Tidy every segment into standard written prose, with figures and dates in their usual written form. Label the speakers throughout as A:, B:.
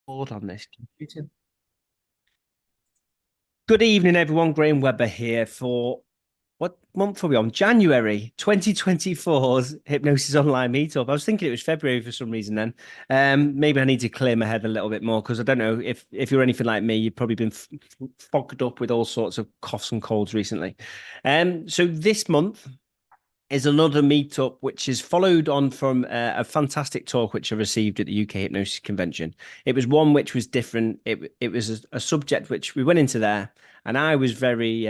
A: Board on this computer. Good evening, everyone. Graham Webber here for what month are we on? January 2024's Hypnosis Online Meetup. I was thinking it was February for some reason then. Maybe I need to clear my head a little bit more because I don't know if you're anything like me, you've probably been fogged up with all sorts of coughs and colds recently. So this month is another meetup which is followed on from a fantastic talk which I received at the UK Hypnosis Convention. It was one which was different. It was a subject which we went into there, and I was very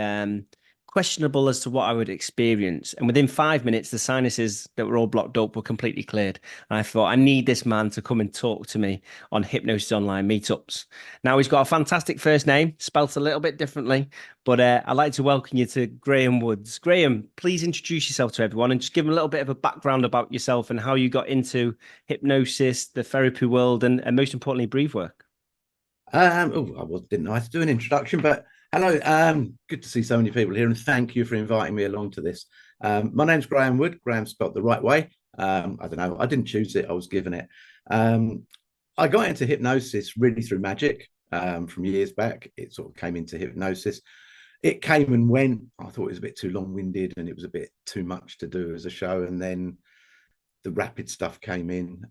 A: questionable as to what I would experience. And within 5 minutes, the sinuses that were all blocked up were completely cleared. And I thought, I need this man to come and talk to me on Hypnosis Online meetups. Now, he's got a fantastic first name, spelt a little bit differently, but I'd like to welcome you to Graham Woods. Graham, please introduce yourself to everyone and just give them a little bit of a background about yourself and how you got into hypnosis, the therapy world, and most importantly, breathe work.
B: Didn't know how to do an introduction, but hello. Good to see so many people here, and thank you for inviting me along to this. My name's Graham Wood. Graham spelled the right way. I don't know. I didn't choose it. I was given it. I got into hypnosis really through magic from years back. It sort of came into hypnosis. It came and went. I thought it was a bit too long-winded and it was a bit too much to do as a show. And then the rapid stuff came in.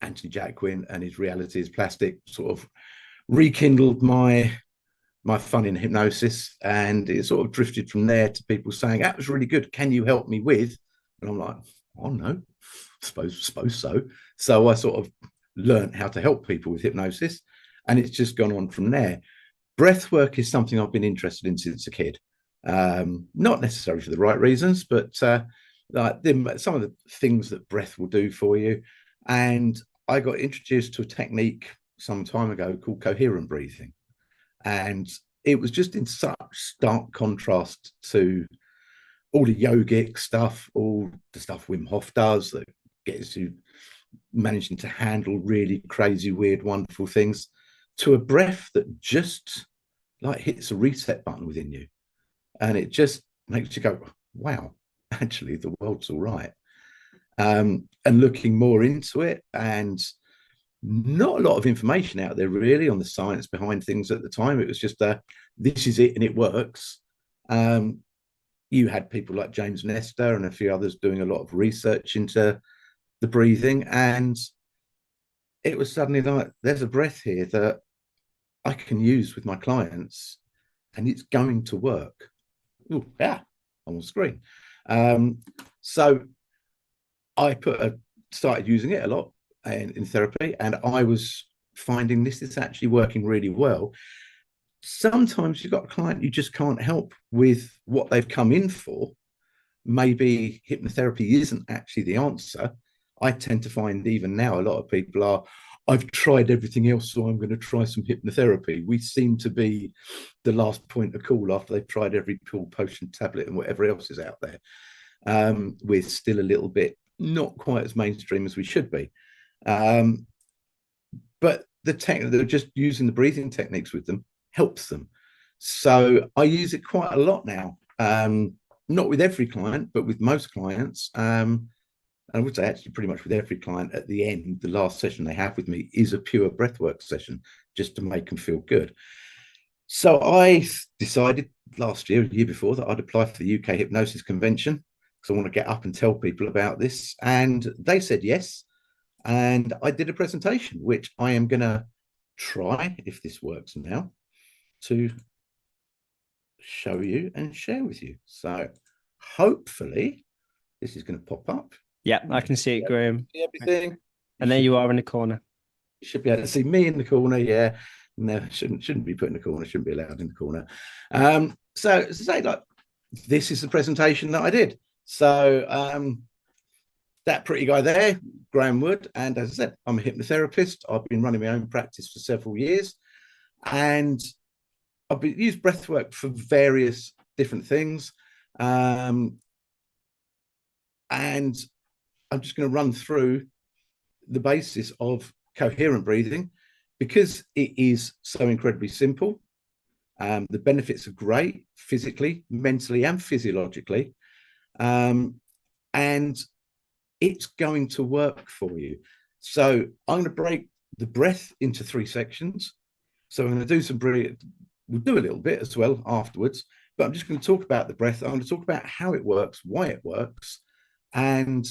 B: Anthony Jacquin and his reality is plastic sort of rekindled my fun in hypnosis, and it sort of drifted from there to people saying that was really good, can you help me with? And I'm like, oh no, suppose so I sort of learned how to help people with hypnosis, and it's just gone on from there. Breath work is something I've been interested in since a kid, not necessarily for the right reasons, but like some of the things that breath will do for you. And I got introduced to a technique some time ago called coherent breathing. And it was just in such stark contrast to all the yogic stuff, all the stuff Wim Hof does that gets you managing to handle really crazy, weird, wonderful things, to a breath that just like hits a reset button within you. And it just makes you go, wow, actually, the world's all right. And looking more into it, and not a lot of information out there really on the science behind things at the time. It was just this is it and it works. You had people like James Nestor and a few others doing a lot of research into the breathing, and it was suddenly like, there's a breath here that I can use with my clients and it's going to work. Ooh, yeah, on the screen. So I started using it a lot in therapy, and I was finding this is actually working really well. Sometimes you've got a client you just can't help with what they've come in for. Maybe hypnotherapy isn't actually the answer. I tend to find even now a lot of people are, I've tried everything else, so I'm going to try some hypnotherapy. We seem to be the last point of call after they've tried every pill, potion, tablet, and whatever else is out there. We're still a little bit not quite as mainstream as we should be. But they're just using the breathing techniques with them helps them. So I use it quite a lot now. Not with every client, but with most clients. And I would say actually pretty much with every client at the end, the last session they have with me is a pure breathwork session just to make them feel good. So I decided last year, the year before, that I'd apply for the UK Hypnosis Convention because I want to get up and tell people about this. And they said yes. And I did a presentation, which I am going to try, if this works now, to show you and share with you. So hopefully this is going to pop up.
A: Yeah, I can see it, Graham.
B: See everything.
A: And there you are in the corner.
B: You should be able to see me in the corner. Yeah. No, shouldn't be put in the corner, shouldn't be allowed in the corner. So as I say, like, this is the presentation that I did. So that pretty guy there, Graham Wood, and as I said, I'm a hypnotherapist. I've been running my own practice for several years, and I've used breathwork for various different things. And I'm just going to run through the basis of coherent breathing because it is so incredibly simple. The benefits are great physically, mentally, and physiologically. And it's going to work for you. So I'm going to break the breath into 3 sections. So I'm going to do some breathing. We'll do a little bit as well afterwards, but I'm just going to talk about the breath. I'm going to talk about how it works, why it works, and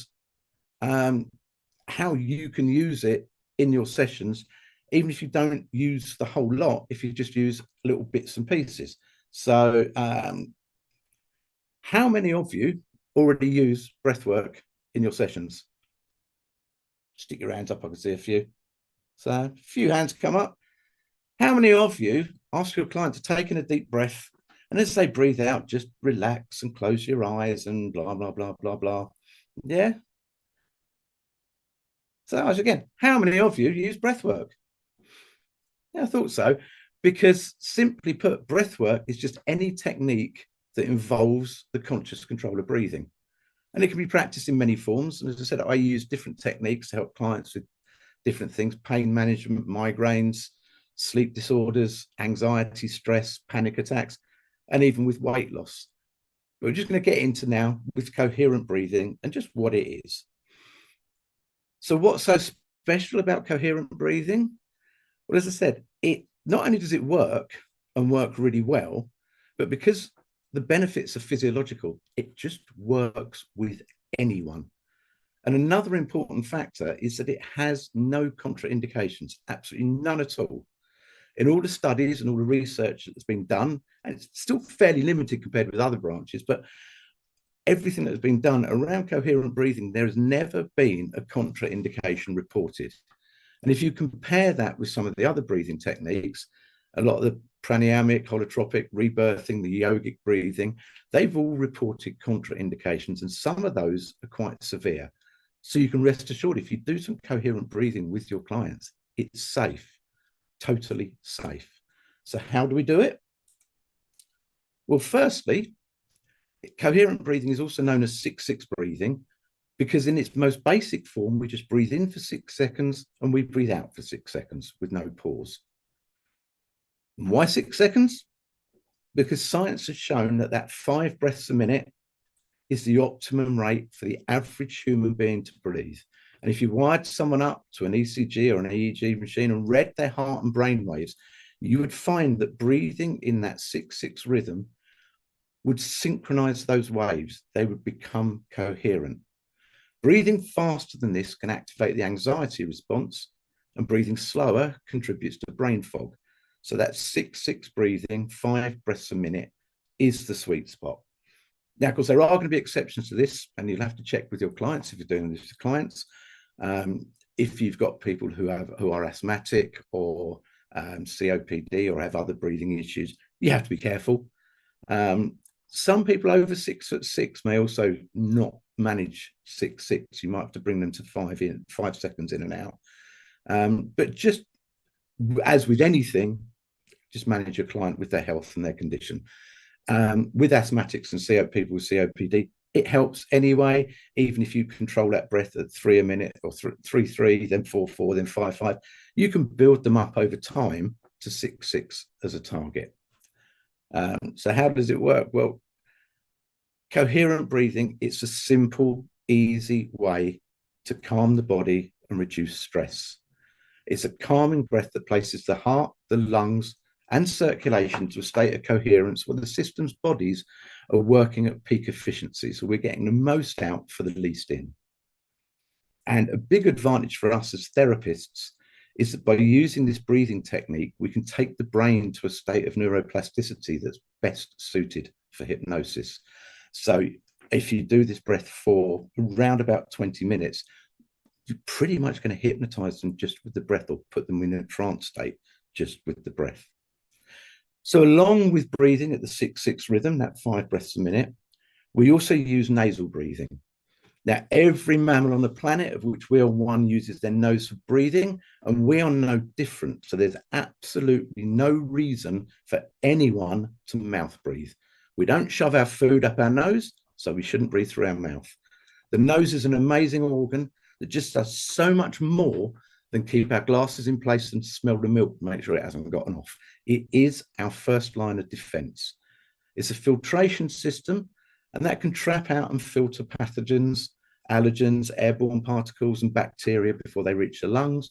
B: how you can use it in your sessions, even if you don't use the whole lot, if you just use little bits and pieces. So how many of you already use breath work in your sessions? Stick your hands up, I can see a few. So a few hands come up. How many of you ask your client to take in a deep breath, and as they breathe out, just relax and close your eyes and blah, blah, blah, blah, blah. Yeah. So again, how many of you use breath work? Yeah, I thought so, because simply put, breath work is just any technique that involves the conscious control of breathing. And it can be practiced in many forms. And as I said, I use different techniques to help clients with different things: pain management, migraines, sleep disorders, anxiety, stress, panic attacks, and even with weight loss. But we're just going to get into now with coherent breathing and just what it is. So what's so special about coherent breathing? Well, as I said, it not only does it work and work really well, but because the benefits are physiological, it just works with anyone. And another important factor is that it has no contraindications, absolutely none at all. In all the studies and all the research that's been done, and it's still fairly limited compared with other branches, but everything that's been done around coherent breathing, there has never been a contraindication reported. And if you compare that with some of the other breathing techniques, a lot of the pranayamic, holotropic, rebirthing, the yogic breathing, they've all reported contraindications, and some of those are quite severe. So you can rest assured, if you do some coherent breathing with your clients, it's safe, totally safe. So how do we do it? Well, firstly, coherent breathing is also known as 6-6 breathing, because in its most basic form, we just breathe in for 6 seconds and we breathe out for 6 seconds with no pause. Why 6 seconds? Because science has shown that that 5 breaths a minute is the optimum rate for the average human being to breathe. And if you wired someone up to an ECG or an EEG machine and read their heart and brain waves, you would find that breathing in that 6-6 rhythm would synchronize those waves. They would become coherent. Breathing faster than this can activate the anxiety response, and breathing slower contributes to brain fog. So that 6-6 breathing, 5 breaths a minute, is the sweet spot. Now, of course, there are going to be exceptions to this, and you'll have to check with your clients if you're doing this with clients. If you've got people who are asthmatic or COPD or have other breathing issues, you have to be careful. Some people over 6'6" may also not manage 6-6. You might have to bring them to 5 seconds in and out. But just as with anything, just manage your client with their health and their condition. With asthmatics and people with COPD, it helps anyway, even if you control that breath at 3 a minute or 3-3, then 4-4, then 5-5. You can build them up over time to 6-6 as a target. So how does it work? Well, coherent breathing, it's a simple, easy way to calm the body and reduce stress. It's a calming breath that places the heart, the lungs, and circulation to a state of coherence where the system's bodies are working at peak efficiency. So we're getting the most out for the least in. And a big advantage for us as therapists is that by using this breathing technique, we can take the brain to a state of neuroplasticity that's best suited for hypnosis. So if you do this breath for around about 20 minutes, you're pretty much going to hypnotize them just with the breath, or put them in a trance state just with the breath. So along with breathing at the 6-6 rhythm, that 5 breaths a minute, we also use nasal breathing. Now, every mammal on the planet, of which we are one, uses their nose for breathing, and we are no different. So there's absolutely no reason for anyone to mouth breathe. We don't shove our food up our nose, so we shouldn't breathe through our mouth. The nose is an amazing organ that just does so much more than keep our glasses in place and smell the milk, make sure it hasn't gotten off. It is our first line of defense. It's a filtration system, and that can trap out and filter pathogens, allergens, airborne particles, and bacteria before they reach the lungs.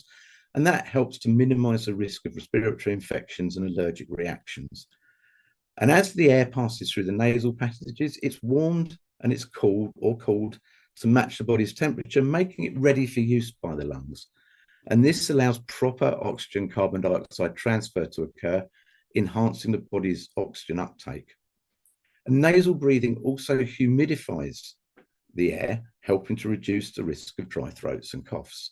B: And that helps to minimize the risk of respiratory infections and allergic reactions. And as the air passes through the nasal passages, it's warmed and it's cooled to match the body's temperature, making it ready for use by the lungs. And this allows proper oxygen carbon dioxide transfer to occur, enhancing the body's oxygen uptake. And nasal breathing also humidifies the air, helping to reduce the risk of dry throats and coughs.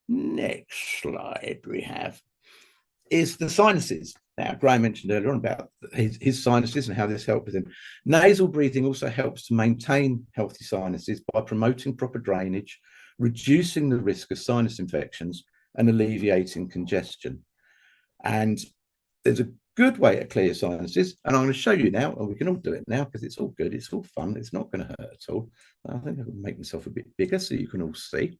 B: Next slide we have is the sinuses. Now, Graham mentioned earlier on about his sinuses and how this helps with him. Nasal breathing also helps to maintain healthy sinuses by promoting proper drainage, reducing the risk of sinus infections, and alleviating congestion. And there's a good way to clear sinuses, and I'm going to show you now, and we can all do it now because it's all good, it's all fun, it's not going to hurt at all. I think I can make myself a bit bigger so you can all see.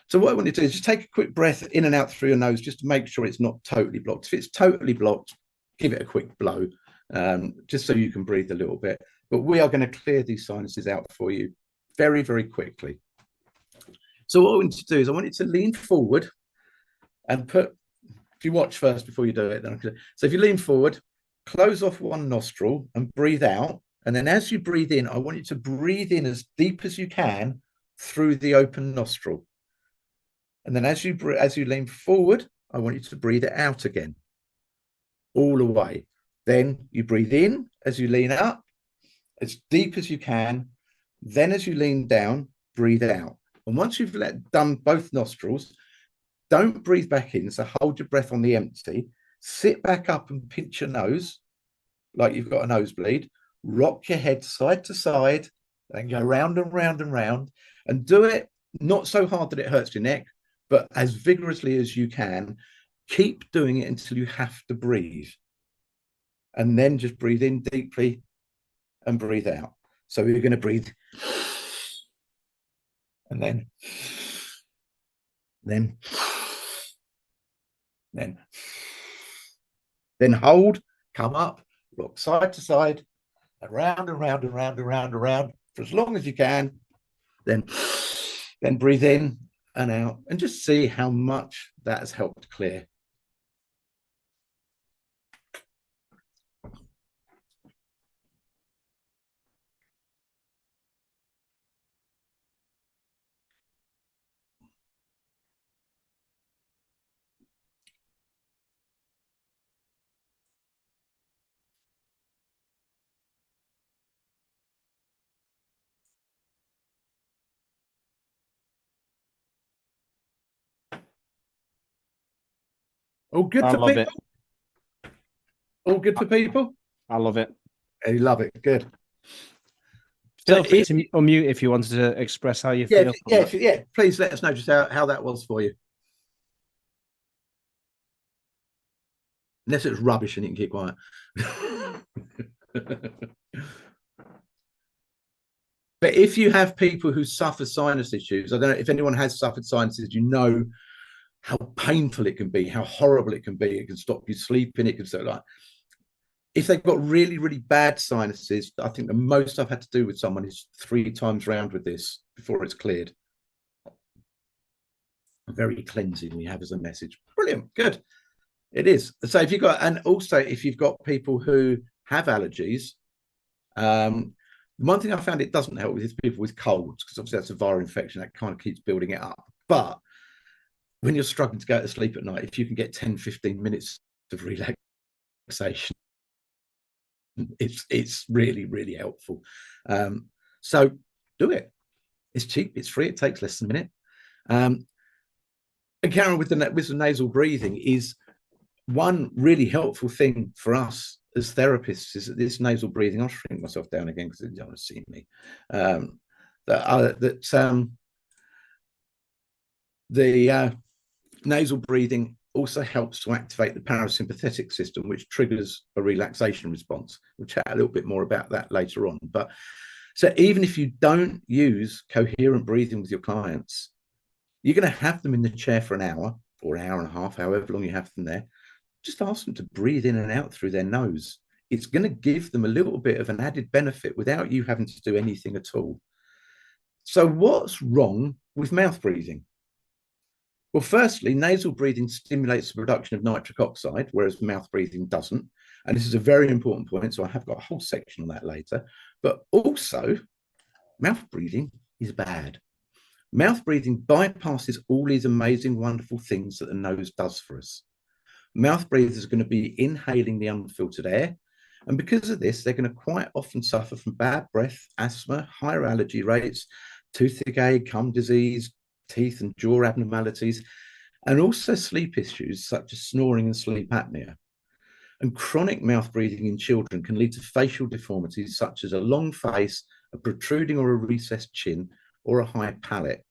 B: So what I want you to do is just take a quick breath in and out through your nose just to make sure it's not totally blocked. If it's totally blocked, give it a quick blow, just so you can breathe a little bit. But we are going to clear these sinuses out for you very, very quickly. So what I want you to do is I want you to lean forward and put, if you watch first before you do it, then so if you lean forward, close off one nostril and breathe out. And then as you breathe in, I want you to breathe in as deep as you can through the open nostril. And then as you lean forward, I want you to breathe it out again, all the way. Then you breathe in as you lean up, as deep as you can. Then as you lean down, breathe out. And once you've done both nostrils, don't breathe back in. So hold your breath on the empty. Sit back up and pinch your nose like you've got a nosebleed. Rock your head side to side and go round and round and round. And do it not so hard that it hurts your neck, but as vigorously as you can. Keep doing it until you have to breathe. And then just breathe in deeply and breathe out. So you're going to breathe. And then hold, come up, rock side to side, around and round and round and round and round for as long as you can. Then breathe in and out, and just see how much that has helped clear. All good
A: I
B: for
A: love
B: people?
A: it.
B: All good for people?
A: I love it.
B: You love it. Good.
A: Feel free to unmute if you wanted to express how you feel.
B: Yeah. Please let us know just how that was for you. Unless it's rubbish and you can keep quiet. But if you have people who suffer sinus issues, I don't know if anyone has suffered sinuses, you know how painful it can be, how horrible it can be. It can stop you sleeping. It can so like, if they've got really, really bad sinuses, I think the most I've had to do with someone is 3 times round with this before it's cleared. Very cleansing we have as a message. Brilliant. Good. It is. So if you've got, and also if you've got people who have allergies, one thing I found it doesn't help with is people with colds, because obviously that's a viral infection that kind of keeps building it up. But when you're struggling to go to sleep at night, if you can get 10-15 minutes of relaxation, it's really, really helpful. So do it. It's cheap, it's free, it takes less than a minute. And Karen, with the nasal breathing, is one really helpful thing for us as therapists is that this nasal breathing, I'll shrink myself down again because they don't want to see me, the nasal breathing also helps to activate the parasympathetic system, which triggers a relaxation response. We'll chat a little bit more about that later on. But so even if you don't use coherent breathing with your clients, you're going to have them in the chair for an hour or an hour and a half, however long you have them there. Just ask them to breathe in and out through their nose. It's going to give them a little bit of an added benefit without you having to do anything at all. So what's wrong with mouth breathing? Well, firstly, nasal breathing stimulates the production of nitric oxide, whereas mouth breathing doesn't. And this is a very important point. So I have got a whole section on that later. But also, mouth breathing is bad. Mouth breathing bypasses all these amazing, wonderful things that the nose does for us. Mouth breathers are going to be inhaling the unfiltered air. And because of this, they're going to quite often suffer from bad breath, asthma, higher allergy rates, toothache, gum disease, teeth and jaw abnormalities, and also sleep issues such as snoring and sleep apnea. And chronic mouth breathing in children can lead to facial deformities such as a long face, a protruding or a recessed chin, or a high palate.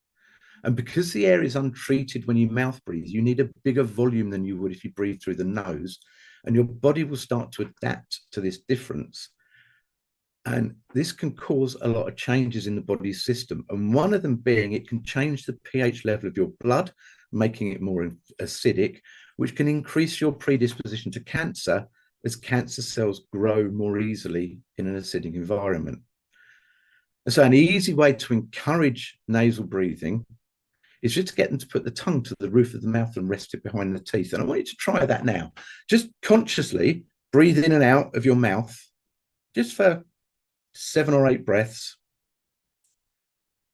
B: And because the air is untreated when you mouth breathe, you need a bigger volume than you would if you breathe through the nose. And your body will start to adapt to this difference. And this can cause a lot of changes in the body's system. And one of them being it can change the pH level of your blood, making it more acidic, which can increase your predisposition to cancer as cancer cells grow more easily in an acidic environment. And so an easy way to encourage nasal breathing is just to get them to put the tongue to the roof of the mouth and rest it behind the teeth. And I want you to try that now. Just consciously breathe in and out of your mouth, just for 7 or 8 breaths.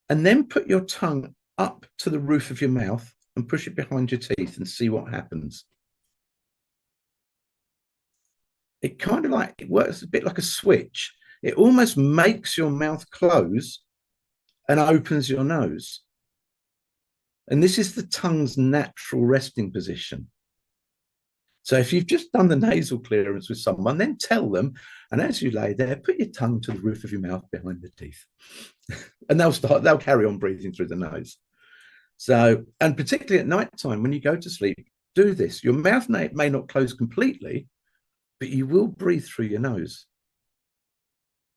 B: And then put your tongue up to the roof of your mouth and push it behind your teeth and see what happens. It kind of like, it works a bit like a switch. It almost makes your mouth close and opens your nose. And this is the tongue's natural resting position. So if you've just done the nasal clearance with someone, then tell them, and as you lay there, put your tongue to the roof of your mouth behind the teeth. And they'll carry on breathing through the nose. So, and particularly at night time, when you go to sleep, do this. Your mouth may not close completely, but you will breathe through your nose.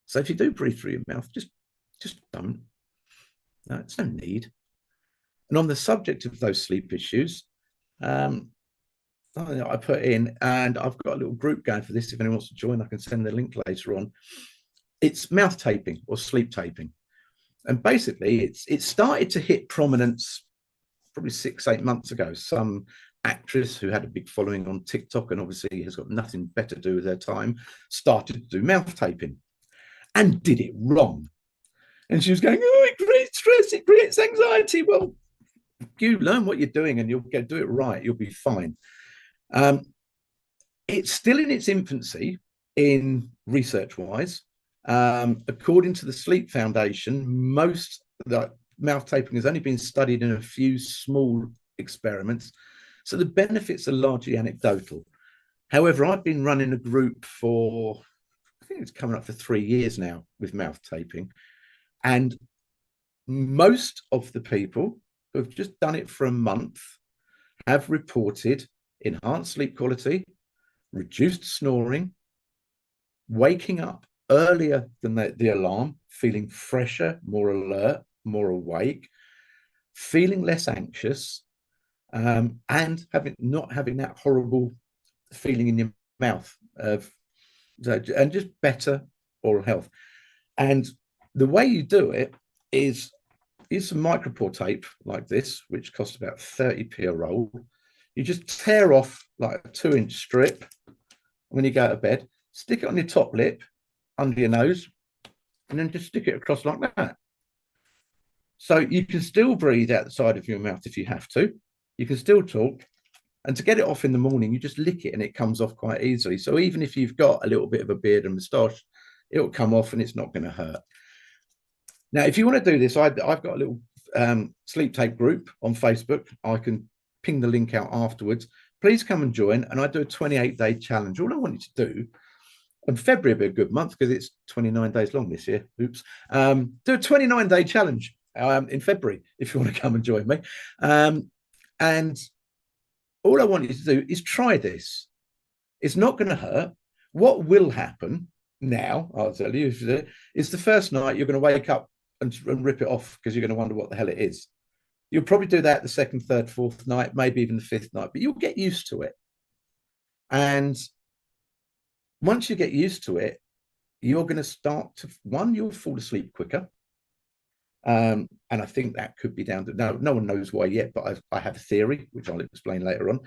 B: So if you do breathe through your mouth, just don't. No, it's no need. And on the subject of those sleep issues, I put in, and I've got a little group going for this. If anyone wants to join, I can send the link later on. It's mouth taping or sleep taping. And basically, it started to hit prominence probably 6-8 months ago. Some actress who had a big following on TikTok and obviously has got nothing better to do with her time started to do mouth taping and did it wrong. And she was going, oh, it creates stress, it creates anxiety. Well, you learn what you're doing and you'll do it right. You'll be fine. It's still in its infancy in research-wise. According to the Sleep Foundation, most mouth taping has only been studied in a few small experiments. So the benefits are largely anecdotal. However, I've been running a group for, I think it's coming up for 3 years now with mouth taping. And most of the people who have just done it for a month have reported enhanced sleep quality, reduced snoring, waking up earlier than the alarm, feeling fresher, more alert, more awake, feeling less anxious, and not having that horrible feeling in your mouth and just better oral health. And the way you do it is use some micropore tape like this, which costs about 30p a roll. You just tear off like a 2-inch strip when you go to bed, stick it on your top lip, under your nose, and then just stick it across like that. So you can still breathe out the side of your mouth if you have to. You can still talk. And to get it off in the morning, you just lick it and it comes off quite easily. So even if you've got a little bit of a beard and moustache, it'll come off and it's not going to hurt. Now, if you want to do this, I've got a little sleep tape group on Facebook. I can ping the link out afterwards. Please come and join. And I do a 28-day challenge. All I want you to do, and February will be a good month because it's 29 days long this year. Oops. Do a 29-day challenge in February if you want to come and join me. And all I want you to do is try this. It's not going to hurt. What will happen now, I'll tell you, is the first night you're going to wake up and rip it off because you're going to wonder what the hell it is. You'll probably do that the second, third, fourth night, maybe even the fifth night, but you'll get used to it. And once you get used to it, you're going to start to, one, you'll fall asleep quicker. And I think that could be down to no one knows why yet, but I have a theory, which I'll explain later on.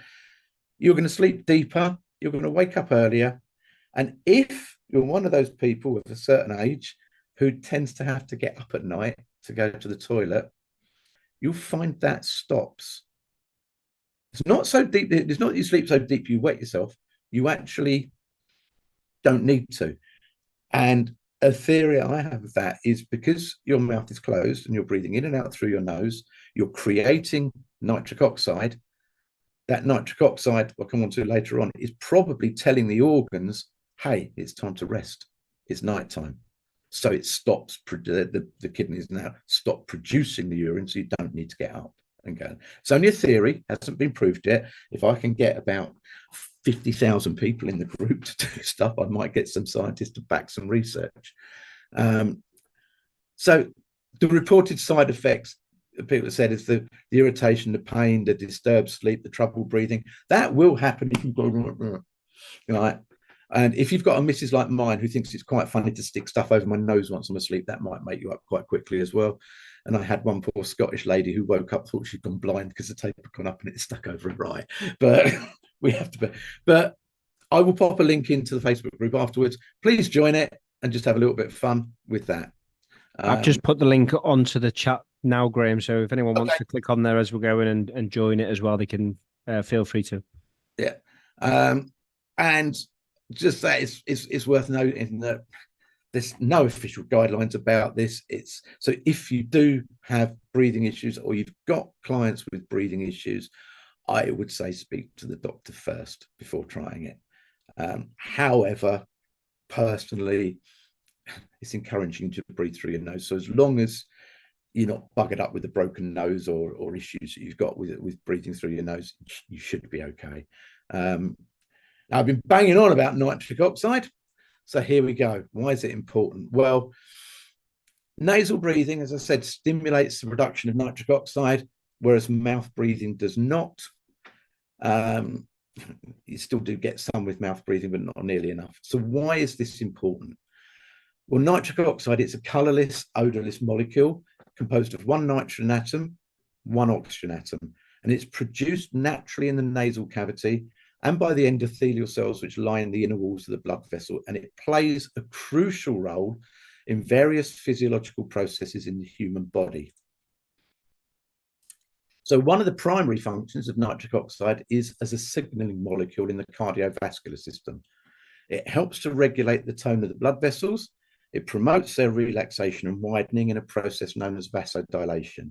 B: You're going to sleep deeper, you're going to wake up earlier. And if you're one of those people of a certain age who tends to have to get up at night to go to the toilet, you'll find that stops. It's not so deep. It's not that you sleep so deep you wet yourself. You actually don't need to. And a theory I have of that is because your mouth is closed and you're breathing in and out through your nose, you're creating nitric oxide. That nitric oxide, I'll come on to later on, is probably telling the organs, hey, it's time to rest. It's nighttime. So it stops, the kidneys now stop producing the urine, so you don't need to get up and go. It's only a theory, hasn't been proved yet. If I can get about 50,000 people in the group to do stuff, I might get some scientists to back some research. So the reported side effects, people said, is the irritation, the pain, the disturbed sleep, the trouble breathing. That will happen if you go right. And if you've got a missus like mine who thinks it's quite funny to stick stuff over my nose once I'm asleep, that might make you up quite quickly as well. And I had one poor Scottish lady who woke up, thought she'd gone blind because the tape had gone up and it stuck over her eye. But we have to. But I will pop a link into the Facebook group afterwards. Please join it and just have a little bit of fun with that.
A: I've just put the link onto the chat now, Graham. So if anyone wants to click on there as we're going and join it as well, they can feel free to.
B: Yeah. And just that it's worth noting that there's no official guidelines about this. It's so if you do have breathing issues or you've got clients with breathing issues, I would say speak to the doctor first before trying it. However, personally, it's encouraging to breathe through your nose. So as long as you're not buggered up with a broken nose or issues that you've got with breathing through your nose, you should be okay. Now, I've been banging on about nitric oxide. So here we go. Why is it important? Well, nasal breathing, as I said, stimulates the production of nitric oxide, whereas mouth breathing does not. You still do get some with mouth breathing, but not nearly enough. So why is this important? Well, nitric oxide, it's a colorless, odorless molecule composed of one nitrogen atom, one oxygen atom, and it's produced naturally in the nasal cavity and by the endothelial cells which line the inner walls of the blood vessel, and it plays a crucial role in various physiological processes in the human body. So one of the primary functions of nitric oxide is as a signaling molecule in the cardiovascular system. It helps to regulate the tone of the blood vessels. It promotes their relaxation and widening in a process known as vasodilation.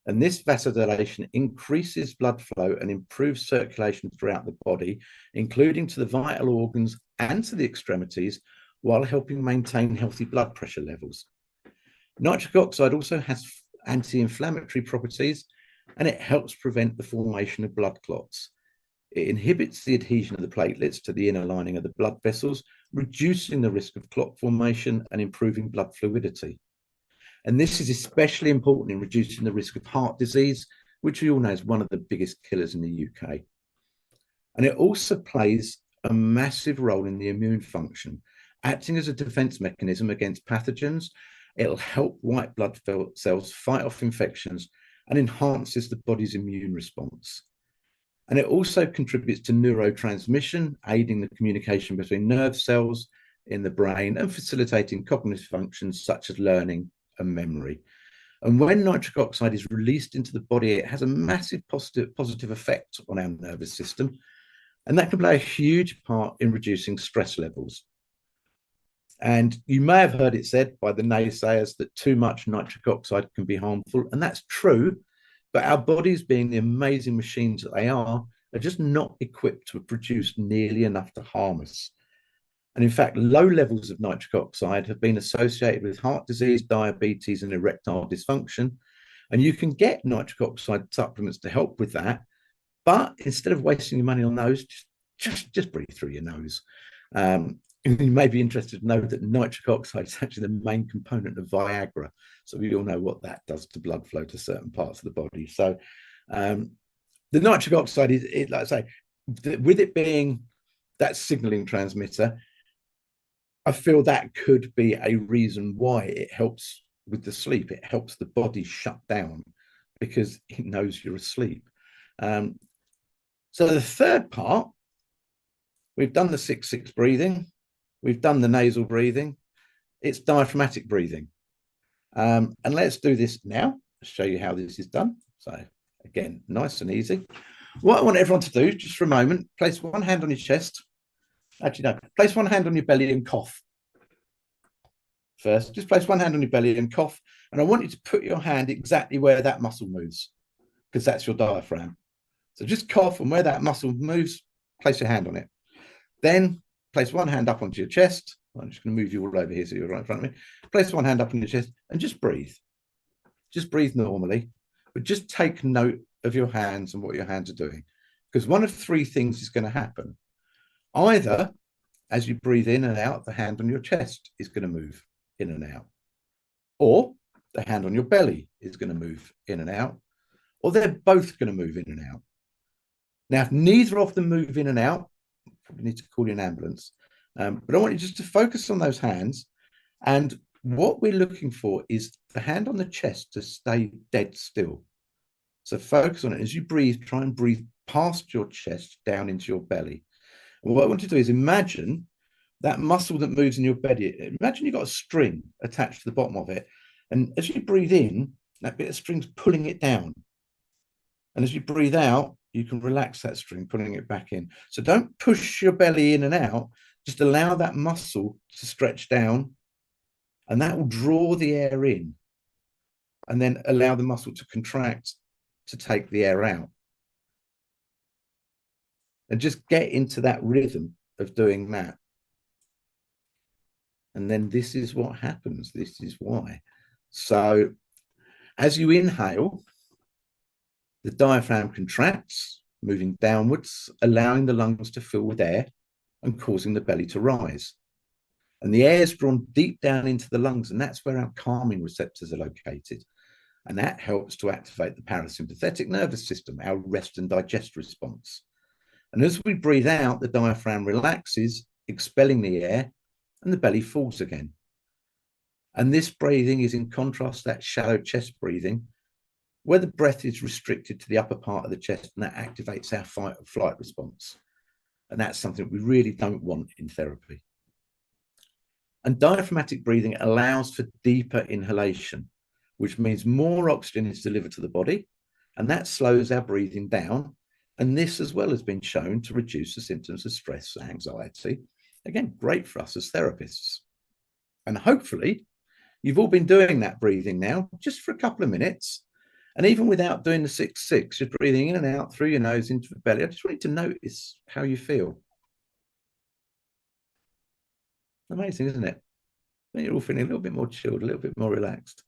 B: And this vasodilation increases blood flow and improves circulation throughout the body, including to the vital organs and to the extremities, while helping maintain healthy blood pressure levels. Nitric oxide also has anti-inflammatory properties, and it helps prevent the formation of blood clots. It inhibits the adhesion of the platelets to the inner lining of the blood vessels, reducing the risk of clot formation and improving blood fluidity. And this is especially important in reducing the risk of heart disease, which we all know is one of the biggest killers in the UK. And it also plays a massive role in the immune function, acting as a defense mechanism against pathogens. It'll help white blood cells fight off infections and enhances the body's immune response. And it also contributes to neurotransmission, aiding the communication between nerve cells in the brain and facilitating cognitive functions such as learning and memory. And when nitric oxide is released into the body, it has a massive positive effect on our nervous system, and that can play a huge part in reducing stress levels. And you may have heard it said by the naysayers that too much nitric oxide can be harmful, and that's true, but our bodies, being the amazing machines that they are just not equipped to produce nearly enough to harm us. And in fact, low levels of nitric oxide have been associated with heart disease, diabetes, and erectile dysfunction. And you can get nitric oxide supplements to help with that. But instead of wasting your money on those, just breathe through your nose. You may be interested to know that nitric oxide is actually the main component of Viagra. So we all know what that does to blood flow to certain parts of the body. So the nitric oxide is, like I say, with it being that signaling transmitter, I feel that could be a reason why it helps with the sleep. It helps the body shut down because it knows you're asleep. So the third part, we've done the 6-6 breathing, we've done the nasal breathing, it's diaphragmatic breathing. And let's do this now, show you how this is done. So again, nice and easy. What I want everyone to do, just for a moment, place one hand on your chest. Actually, no, place one hand on your belly and cough. First, just place one hand on your belly and cough. And I want you to put your hand exactly where that muscle moves, because that's your diaphragm. So just cough, and where that muscle moves, place your hand on it. Then place one hand up onto your chest. I'm just going to move you all over here so you're right in front of me. Place one hand up on your chest and just breathe. Just breathe normally, but just take note of your hands and what your hands are doing. Because one of three things is going to happen. Either as you breathe in and out, the hand on your chest is going to move in and out. Or the hand on your belly is going to move in and out. Or they're both going to move in and out. Now, if neither of them move in and out, probably need to call you an ambulance. But I want you just to focus on those hands. And what we're looking for is the hand on the chest to stay dead still. So focus on it. As you breathe, try and breathe past your chest down into your belly. And what I want to do is imagine that muscle that moves in your belly. Imagine you've got a string attached to the bottom of it. And as you breathe in, that bit of string's pulling it down. And as you breathe out, you can relax that string, pulling it back in. So don't push your belly in and out. Just allow that muscle to stretch down, and that will draw the air in, and then allow the muscle to contract to take the air out. And just get into that rhythm of doing that. And then this is what happens. This is why. So as you inhale, the diaphragm contracts, moving downwards, allowing the lungs to fill with air and causing the belly to rise. And the air is drawn deep down into the lungs, and that's where our calming receptors are located. And that helps to activate the parasympathetic nervous system, our rest and digest response. And as we breathe out, the diaphragm relaxes, expelling the air, and the belly falls again. And this breathing is in contrast to that shallow chest breathing, where the breath is restricted to the upper part of the chest, and that activates our fight or flight response. And that's something we really don't want in therapy. And diaphragmatic breathing allows for deeper inhalation, which means more oxygen is delivered to the body, and that slows our breathing down. And this as well has been shown to reduce the symptoms of stress and anxiety. Again, great for us as therapists. And hopefully you've all been doing that breathing now, just for a couple of minutes. And even without doing the 6-6, just breathing in and out through your nose into the belly. I just want you to notice how you feel. Amazing, isn't it? Then you're all feeling a little bit more chilled, a little bit more relaxed.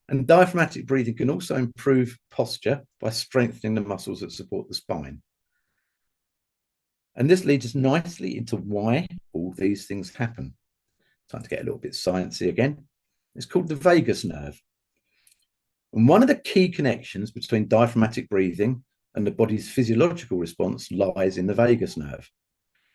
B: And diaphragmatic breathing can also improve posture by strengthening the muscles that support the spine. And this leads us nicely into why all these things happen. Time to get a little bit sciencey again. It's called the vagus nerve. And one of the key connections between diaphragmatic breathing and the body's physiological response lies in the vagus nerve.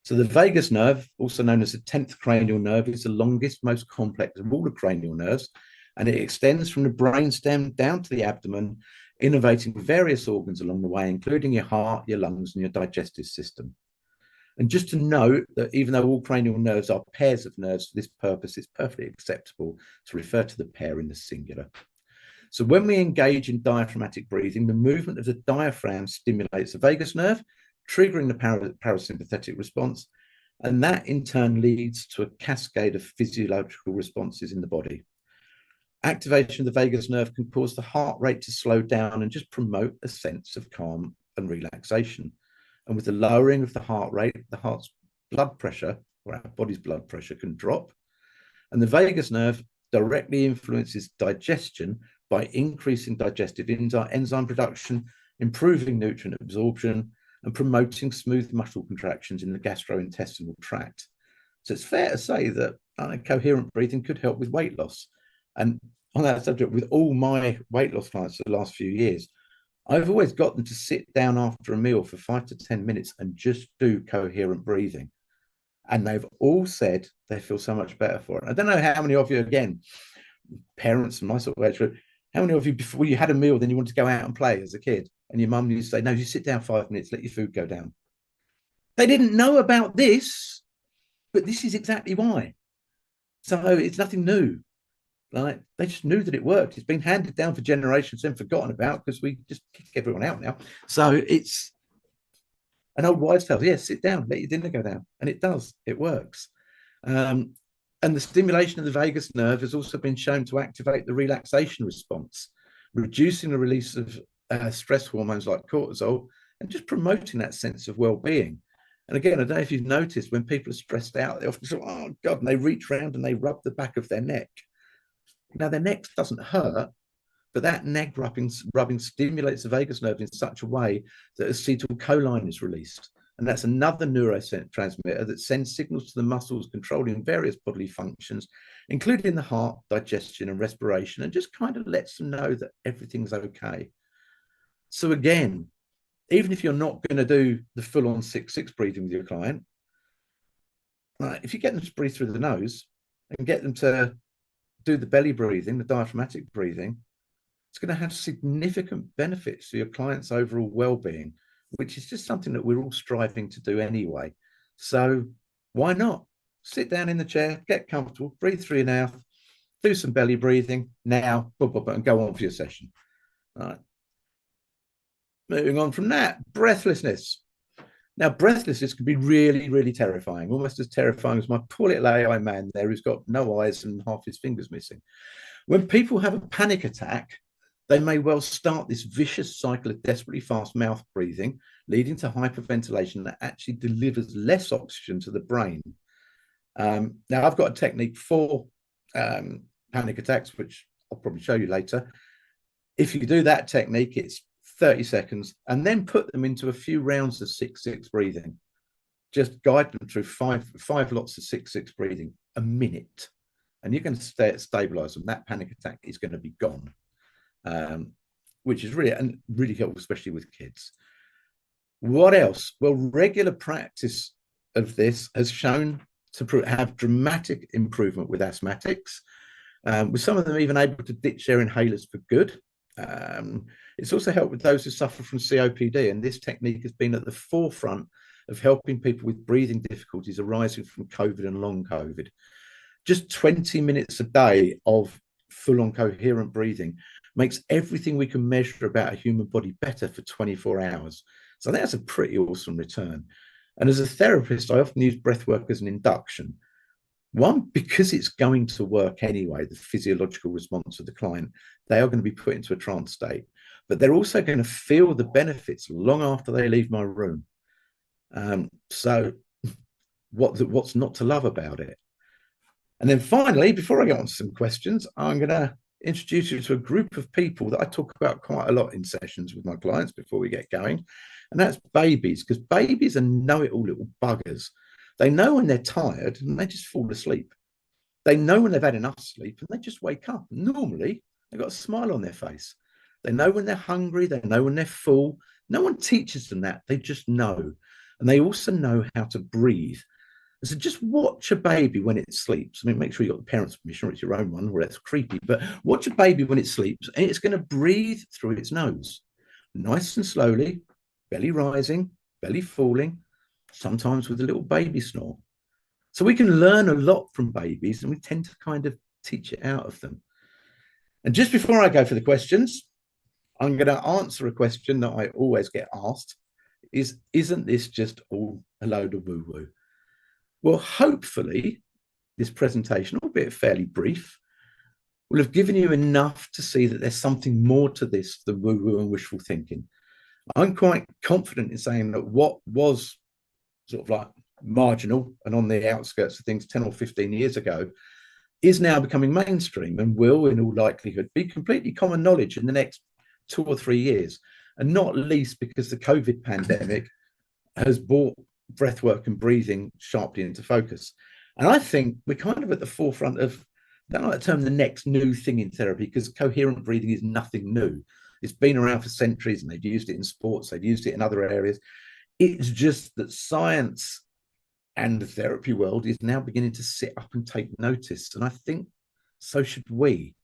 B: So the vagus nerve, also known as the 10th cranial nerve, is the longest, most complex of all the cranial nerves, and it extends from the brainstem down to the abdomen, innervating various organs along the way, including your heart, your lungs, and your digestive system. And just to note that even though all cranial nerves are pairs of nerves for this purpose, it's perfectly acceptable to refer to the pair in the singular. So when we engage in diaphragmatic breathing, the movement of the diaphragm stimulates the vagus nerve, triggering the parasympathetic response, and that in turn leads to a cascade of physiological responses in the body. Activation of the vagus nerve can cause the heart rate to slow down and just promote a sense of calm and relaxation. And with the lowering of the heart rate, the heart's blood pressure, or our body's blood pressure, can drop. And the vagus nerve directly influences digestion by increasing digestive enzyme production, improving nutrient absorption, and promoting smooth muscle contractions in the gastrointestinal tract. So it's fair to say that coherent breathing could help with weight loss. And on that subject, with all my weight loss clients for the last few years, I've always got them to sit down after a meal for 5 to 10 minutes and just do coherent breathing. And they've all said they feel so much better for it. I don't know how many of you, again, parents and my sort of age group, how many of you, before you had a meal, then you wanted to go out and play as a kid? And your mum used to say, no, you sit down 5 minutes, let your food go down. They didn't know about this, but this is exactly why. So it's nothing new. Like, they just knew that it worked. It's been handed down for generations and forgotten about because we just kick everyone out now. So it's an old wives' tale. Yeah, sit down, let your dinner go down. And it does, it works. And the stimulation of the vagus nerve has also been shown to activate the relaxation response, reducing the release of stress hormones like cortisol and just promoting that sense of well-being. And again, I don't know if you've noticed, when people are stressed out, they often say, oh, God, and they reach around and they rub the back of their neck. Now, their neck doesn't hurt, but that neck rubbing stimulates the vagus nerve in such a way that acetylcholine is released. And that's another neurotransmitter that sends signals to the muscles controlling various bodily functions, including the heart, digestion, and respiration, and just kind of lets them know that everything's okay. So again, even if you're not going to do the full-on 6-6 breathing with your client, if you get them to breathe through the nose and get them to do the belly breathing, the diaphragmatic breathing, it's going to have significant benefits to your client's overall well-being, which is just something that we're all striving to do anyway. So why not? Sit down in the chair, get comfortable, breathe through your mouth, do some belly breathing now, and go on for your session. All right. Moving on from that, breathlessness. Now, breathlessness can be really, really terrifying, almost as terrifying as my poor little AI man there who's got no eyes and half his fingers missing. When people have a panic attack, they may well start this vicious cycle of desperately fast mouth breathing, leading to hyperventilation that actually delivers less oxygen to the brain. Now, I've got a technique for panic attacks, which I'll probably show you later. If you do that technique, it's 30 seconds, and then put them into a few rounds of 6-6 breathing. Just guide them through five lots of 6-6 breathing, a minute, and you're going to stabilize them. That panic attack is going to be gone, which is really helpful, especially with kids. What else? Well, regular practice of this has shown to have dramatic improvement with asthmatics, with some of them even able to ditch their inhalers for good. It's also helped with those who suffer from COPD, and this technique has been at the forefront of helping people with breathing difficulties arising from COVID and long COVID. Just 20 minutes a day of full-on coherent breathing makes everything we can measure about a human body better for 24 hours. So that's a pretty awesome return. And as a therapist, I often use breathwork as an induction. One, because it's going to work anyway, the physiological response of the client, they are going to be put into a trance state, but they're also going to feel the benefits long after they leave my room. So what's not to love about it? And then finally, before I get on to some questions, I'm going to introduce you to a group of people that I talk about quite a lot in sessions with my clients before we get going. And that's babies, because babies are know-it-all little buggers. They know when they're tired and they just fall asleep. They know when they've had enough sleep and they just wake up. Normally, they've got a smile on their face. They know when they're hungry. They know when they're full. No one teaches them that. They just know. And they also know how to breathe. So just watch a baby when it sleeps. I mean, make sure you've got the parents' permission, or it's your own one, or that's creepy. But watch a baby when it sleeps, and it's going to breathe through its nose, nice and slowly, belly rising, belly falling, sometimes with a little baby snore. So we can learn a lot from babies, and we tend to kind of teach it out of them. And just before I go for the questions, I'm going to answer a question that I always get asked: isn't this just all a load of woo-woo? Well, hopefully, this presentation, albeit fairly brief, will have given you enough to see that there's something more to this than woo-woo and wishful thinking. I'm quite confident in saying that what was sort of like marginal and on the outskirts of things 10 or 15 years ago is now becoming mainstream and will, in all likelihood, be completely common knowledge in the next 2 or 3 years. And not least because the COVID pandemic has brought breathwork and breathing sharply into focus. And I think we're kind of at the forefront of, I don't like the term, the next new thing in therapy, because coherent breathing is nothing new. It's been around for centuries, and they've used it in sports, they've used it in other areas. It's just that science and the therapy world is now beginning to sit up and take notice. And I think so should we.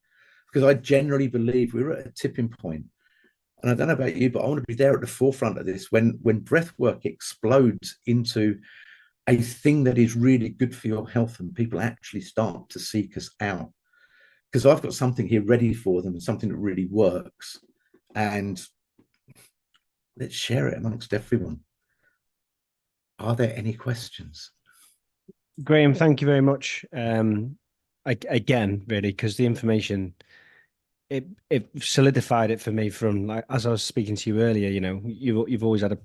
B: because I generally believe we're at a tipping point. And I don't know about you, but I want to be there at the forefront of this when breath work explodes into a thing that is really good for your health and people actually start to seek us out. Because I've got something here ready for them and something that really works. And let's share it amongst everyone. Are there any questions?
A: Graham, thank you very much. Again, really, because the information it solidified it for me from, like, as I was speaking to you earlier, you know, you've always had a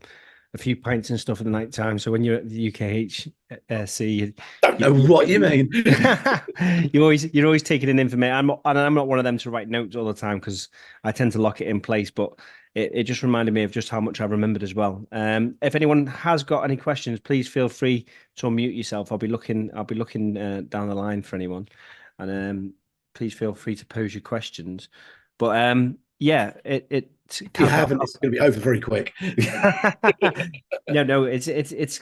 A: few pints and stuff at the night time. So when you're at the UKHC,
B: Don't know what you mean.
A: you're always taking in information. I'm not one of them to write notes all the time because I tend to lock it in place. But it just reminded me of just how much I remembered as well. If anyone has got any questions, please feel free to unmute yourself. I'll be looking down the line for anyone, and please feel free to pose your questions. But yeah,
B: If you haven't, it's going to be over very quick.
A: No, it's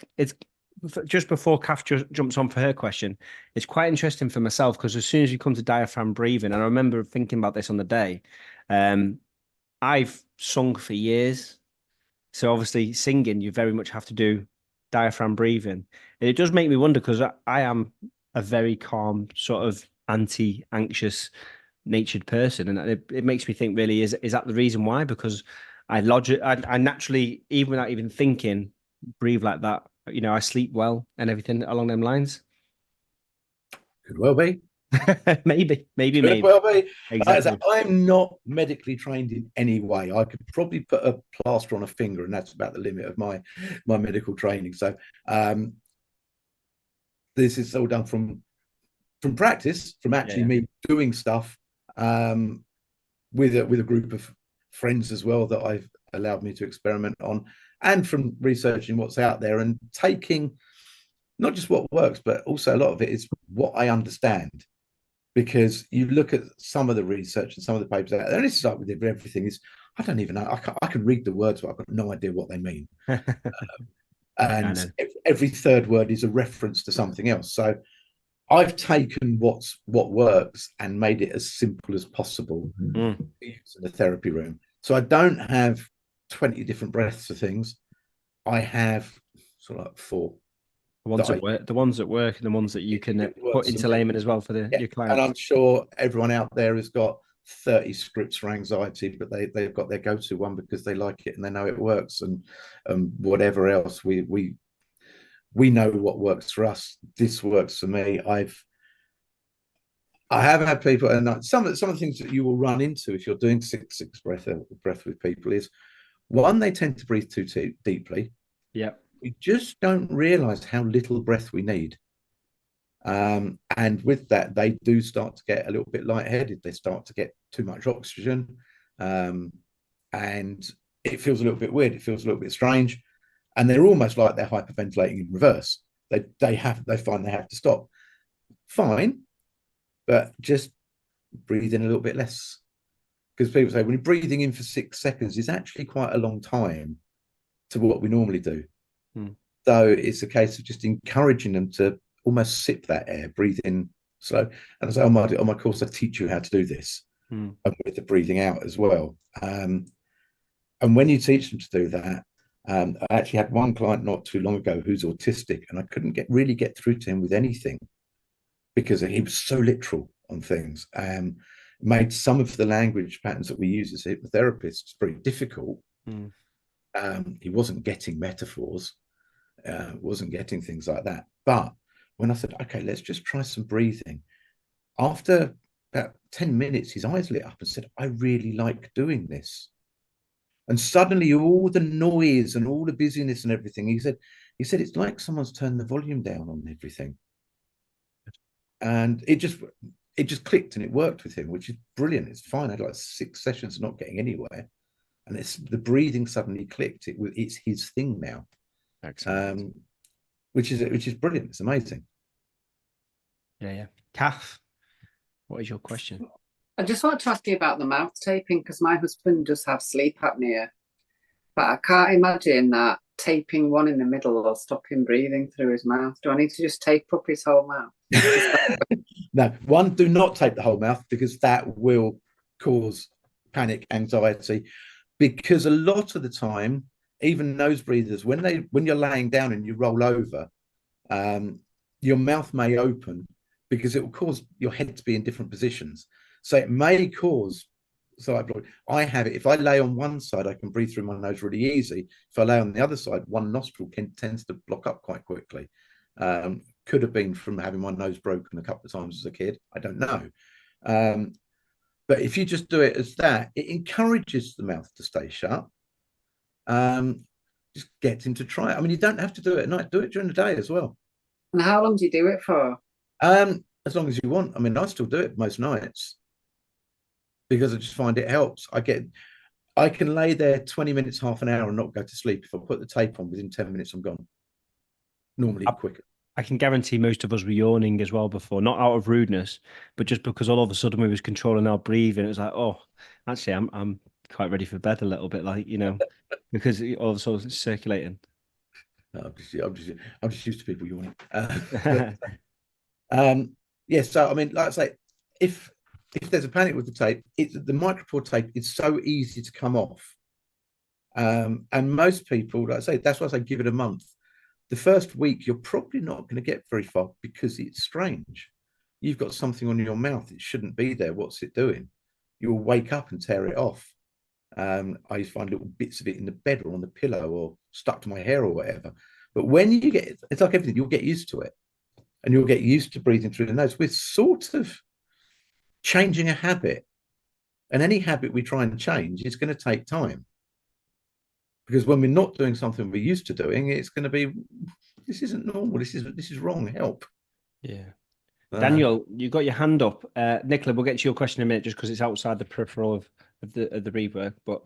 A: just before Kath jumps on for her question. It's quite interesting for myself because as soon as you come to diaphragm breathing, and I remember thinking about this on the day, I've sung for years. So obviously singing, you very much have to do diaphragm breathing. And it does make me wonder because I am a very calm, sort of anti-anxious natured person. And it makes me think, really, is that the reason why? Because I naturally, even without even thinking, breathe like that. You know, I sleep well and everything along them lines.
B: Could well be.
A: maybe.
B: Could well be.
A: Exactly.
B: I'm not medically trained in any way. I could probably put a plaster on a finger, and that's about the limit of my medical training. So this is all done from practice, from actually me doing stuff with a group of friends as well that I've allowed me to experiment on, and from researching what's out there and taking not just what works, but also a lot of it is what I understand. Because you look at some of the research and some of the papers out there, and it's like with everything is, I don't even know. I can read the words, but I've got no idea what they mean. And every third word is a reference to something else. So I've taken what works and made it as simple as possible to use in the therapy room. So I don't have 20 different breaths of things. I have sort of like 4.
A: The ones that work, and the ones that you can put into layman as well for your clients.
B: And I'm sure everyone out there has got 30 scripts for anxiety, but they've got their go-to one because they like it and they know it works, and whatever else we know what works for us. This works for me. I have had people, and some of the things that you will run into if you're doing 6-6 breath with people is, one, they tend to breathe too deeply.
A: Yeah.
B: We just don't realize how little breath we need. And with that, they do start to get a little bit lightheaded. They start to get too much oxygen. And it feels a little bit weird. It feels a little bit strange. And they're almost like they're hyperventilating in reverse. They find they have to stop. Fine, but just breathe in a little bit less. Because people say when you're breathing in for 6 seconds, it's actually quite a long time to what we normally do. So it's a case of just encouraging them to almost sip that air, breathe in slow. And as on my course, I teach you how to do this with the breathing out as well. And when you teach them to do that, I actually had one client not too long ago who's autistic, and I couldn't really get through to him with anything because he was so literal on things, and made some of the language patterns that we use as hypnotherapists very difficult. He wasn't getting metaphors, wasn't getting things like that. But when I said, okay, let's just try some breathing, after about 10 minutes, his eyes lit up and said, I really like doing this. And suddenly all the noise and all the busyness and everything, he said, it's like someone's turned the volume down on everything. And it just clicked and it worked with him, which is brilliant. It's fine. I had like 6 sessions not getting anywhere. And it's the breathing suddenly clicked. It's his thing now.
A: Excellent.
B: Which is brilliant. It's amazing.
A: Yeah. Kath, what is your question?
C: I just want to ask you about the mouth taping, because my husband does have sleep apnea, but I can't imagine that taping one in the middle will stop him breathing through his mouth. Do I need to just tape up his whole mouth?
B: No, one, do not tape the whole mouth, because that will cause panic, anxiety, because a lot of the time, even nose breathers, when you're laying down and you roll over, your mouth may open because it will cause your head to be in different positions. So it may cause. So I have it. If I lay on one side, I can breathe through my nose really easy. If I lay on the other side, one nostril tends to block up quite quickly. Could have been from having my nose broken a couple of times as a kid. I don't know. But if you just do it as that, it encourages the mouth to stay shut. Just get him to try it. I mean, you don't have to do it at night. Do it during the day as well.
C: And how long do you do it for?
B: As long as you want. I mean, I still do it most nights because I just find it helps. I can lay there 20 minutes, half an hour and not go to sleep. If I put the tape on, within 10 minutes, I'm gone. Normally quicker.
A: I can guarantee most of us were yawning as well before, not out of rudeness, but just because all of a sudden we was controlling our breathing. It was like, oh, actually, I'm quite ready for bed a little bit, like, because all of a sudden it's circulating.
B: I'm just used to people yawning. Yeah. So I mean, like I say, if there's a panic with the tape, the micropore tape is so easy to come off. And most people, like I say, that's why I say give it a month. The first week, you're probably not going to get very far because it's strange. You've got something on your mouth. It shouldn't be there. What's it doing? You'll wake up and tear it off. I used to find little bits of it in the bed or on the pillow or stuck to my hair or whatever. But when you it's like everything, you'll get used to it. And you'll get used to breathing through the nose. We're sort of changing a habit. And any habit we try and change is going to take time. Because when we're not doing something we're used to doing, it's going to be, this isn't normal. This is wrong. Help.
A: Yeah. Daniel, you got your hand up. Nicola, we'll get to your question in a minute just because it's outside the peripheral of the breathwork, but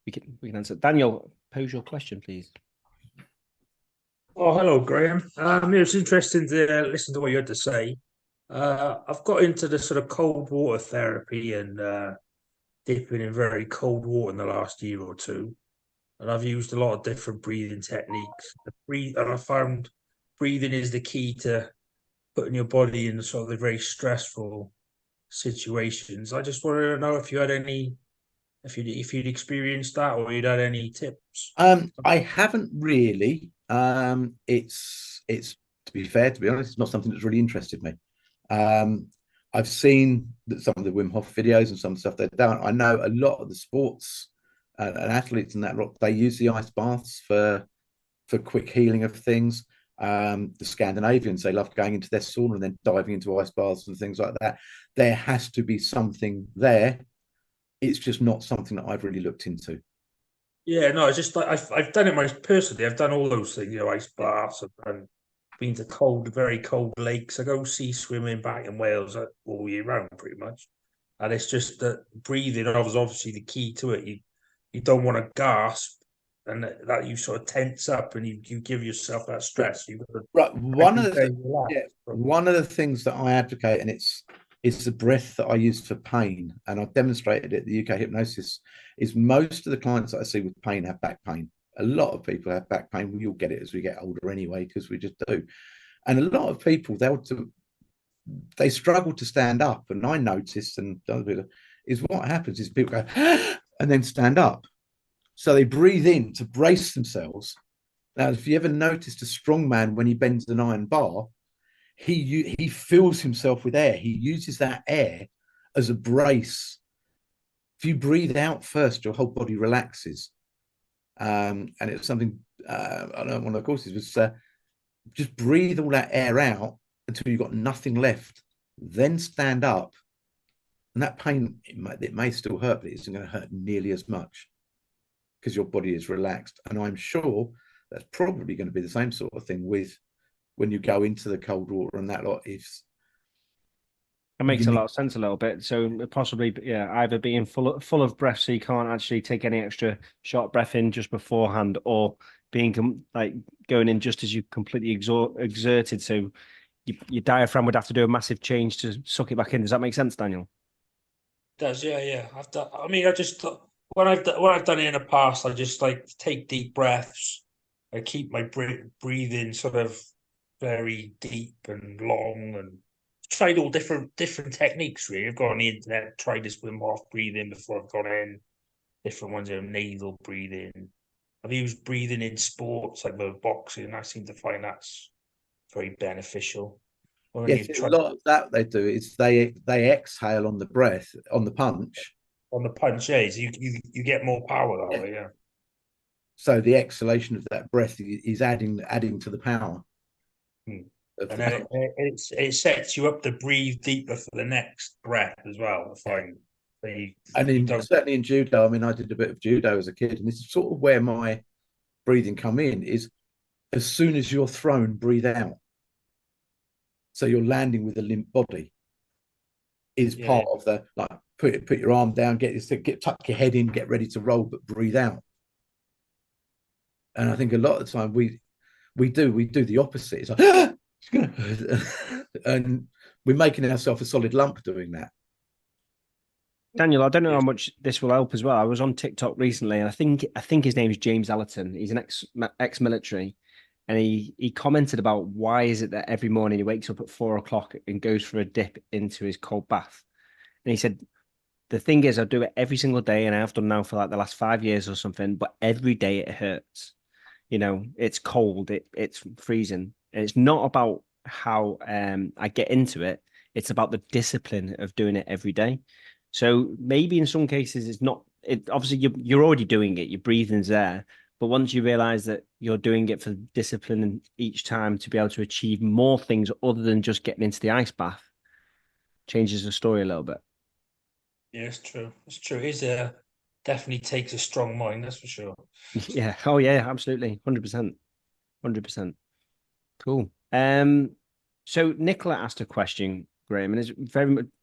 A: we can answer. Daniel, pose your question, please.
D: Oh, hello, Graham. It was interesting to listen to what you had to say. I've got into the sort of cold water therapy and dipping in very cold water in the last year or two. And I've used a lot of different breathing techniques. And I found breathing is the key to putting your body in sort of the very stressful situations. I just wanted to know if you had if you'd experienced that or you'd had any tips.
B: I haven't really. It's to be fair, to be honest, it's not something that's really interested me. I've seen that some of the Wim Hof videos and some stuff they've done. I know a lot of the sports and athletes and that they use the ice baths for quick healing of things. The Scandinavians, they love going into their sauna and then diving into ice baths and things like that. There has to be something there. It's just not something that I've really looked into.
D: Yeah, no, it's just like I've done it personally. I've done all those things, ice baths. I've been to very cold lakes. I go sea swimming back in Wales all year round, pretty much. And it's just that breathing is obviously the key to it. You don't want to gasp, and that you sort of tense up, and you give yourself that stress. You've got to
B: Right. One of the things that I advocate, and it's the breath that I use for pain, and I've demonstrated it at the UK Hypnosis, is most of the clients that I see with pain have back pain. A lot of people have back pain. We all get it as we get older anyway, because we just do. And a lot of people, they struggle to stand up. And I noticed, and is what happens is people go, and then stand up. So they breathe in to brace themselves. Now, if you ever noticed a strong man, when he bends an iron bar, he fills himself with air. He uses that air as a brace. If you breathe out first, your whole body relaxes. And it was something, I don't know, one of the courses was just breathe all that air out until you've got nothing left. Then stand up. And that pain, it may still hurt, but it isn't going to hurt nearly as much because your body is relaxed. And I'm sure that's probably going to be the same sort of thing with when you go into the cold water and that lot. If
A: that makes a lot of sense a little bit. So possibly, yeah, either being full of breath so you can't actually take any extra short breath in just beforehand, or being like going in just as you completely exerted. So your diaphragm would have to do a massive change to suck it back in. Does that make sense, Daniel?
D: It does, yeah. I just when I've done it in the past, I just like take deep breaths. I keep my breathing sort of very deep and long, and tried all different techniques really. I've got on the internet, tried this Wim Hof breathing before I've gone in, different ones, nasal breathing. I've used breathing in sports like boxing. I seem to find that's very beneficial.
B: Yes, a lot of that they do is they exhale on the breath, on the punch.
D: On the punch, yeah, so you get more power that way, yeah.
B: So the exhalation of that breath is adding to the power.
D: And then it sets you up to breathe deeper for the next breath as well. I find.
B: Certainly in judo, I mean, I did a bit of judo as a kid, and this is sort of where my breathing come in. Is as soon as you're thrown, breathe out. So you're landing with a limp body. Is part of the like put your arm down, tuck your head in, get ready to roll, but breathe out. And I think a lot of the time we do the opposite. It's like and we're making ourselves a solid lump doing that.
A: Daniel, I don't know how much this will help as well. I was on TikTok recently, and I think his name is James Allerton. He's an ex-military, and he commented about why is it that every morning he wakes up at 4 o'clock and goes for a dip into his cold bath. And he said, the thing is, I do it every single day, and I have done now for like the last 5 years or something, but every day it hurts. You know, it's cold, it's freezing. And it's not about how I get into it. It's about the discipline of doing it every day. So maybe in some cases it's not. Obviously you're already doing it. Your breathing's there, but once you realize that you're doing it for discipline each time to be able to achieve more things other than just getting into the ice bath, changes the story a little bit.
D: Yeah, it's true. It's true. It's definitely takes a strong mind, that's for sure.
A: Yeah. Oh yeah, absolutely. 100%. 100%. Cool. So Nicola asked a question, Graham, and it's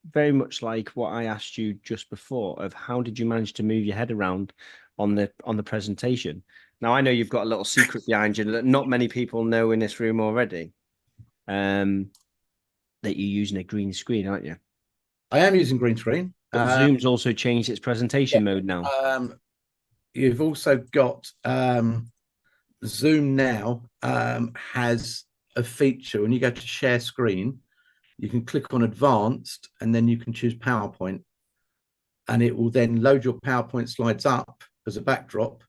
A: very much like what I asked you just before of how did you manage to move your head around on the presentation? Now I know you've got a little secret behind you that not many people know in this room already. That you're using a green screen, aren't you?
B: I am using green screen.
A: But Zoom's also changed its presentation mode now.
B: You've also got Zoom now has a feature when you go to share screen, you can click on advanced and then you can choose PowerPoint, and it will then load your PowerPoint slides up as a backdrop,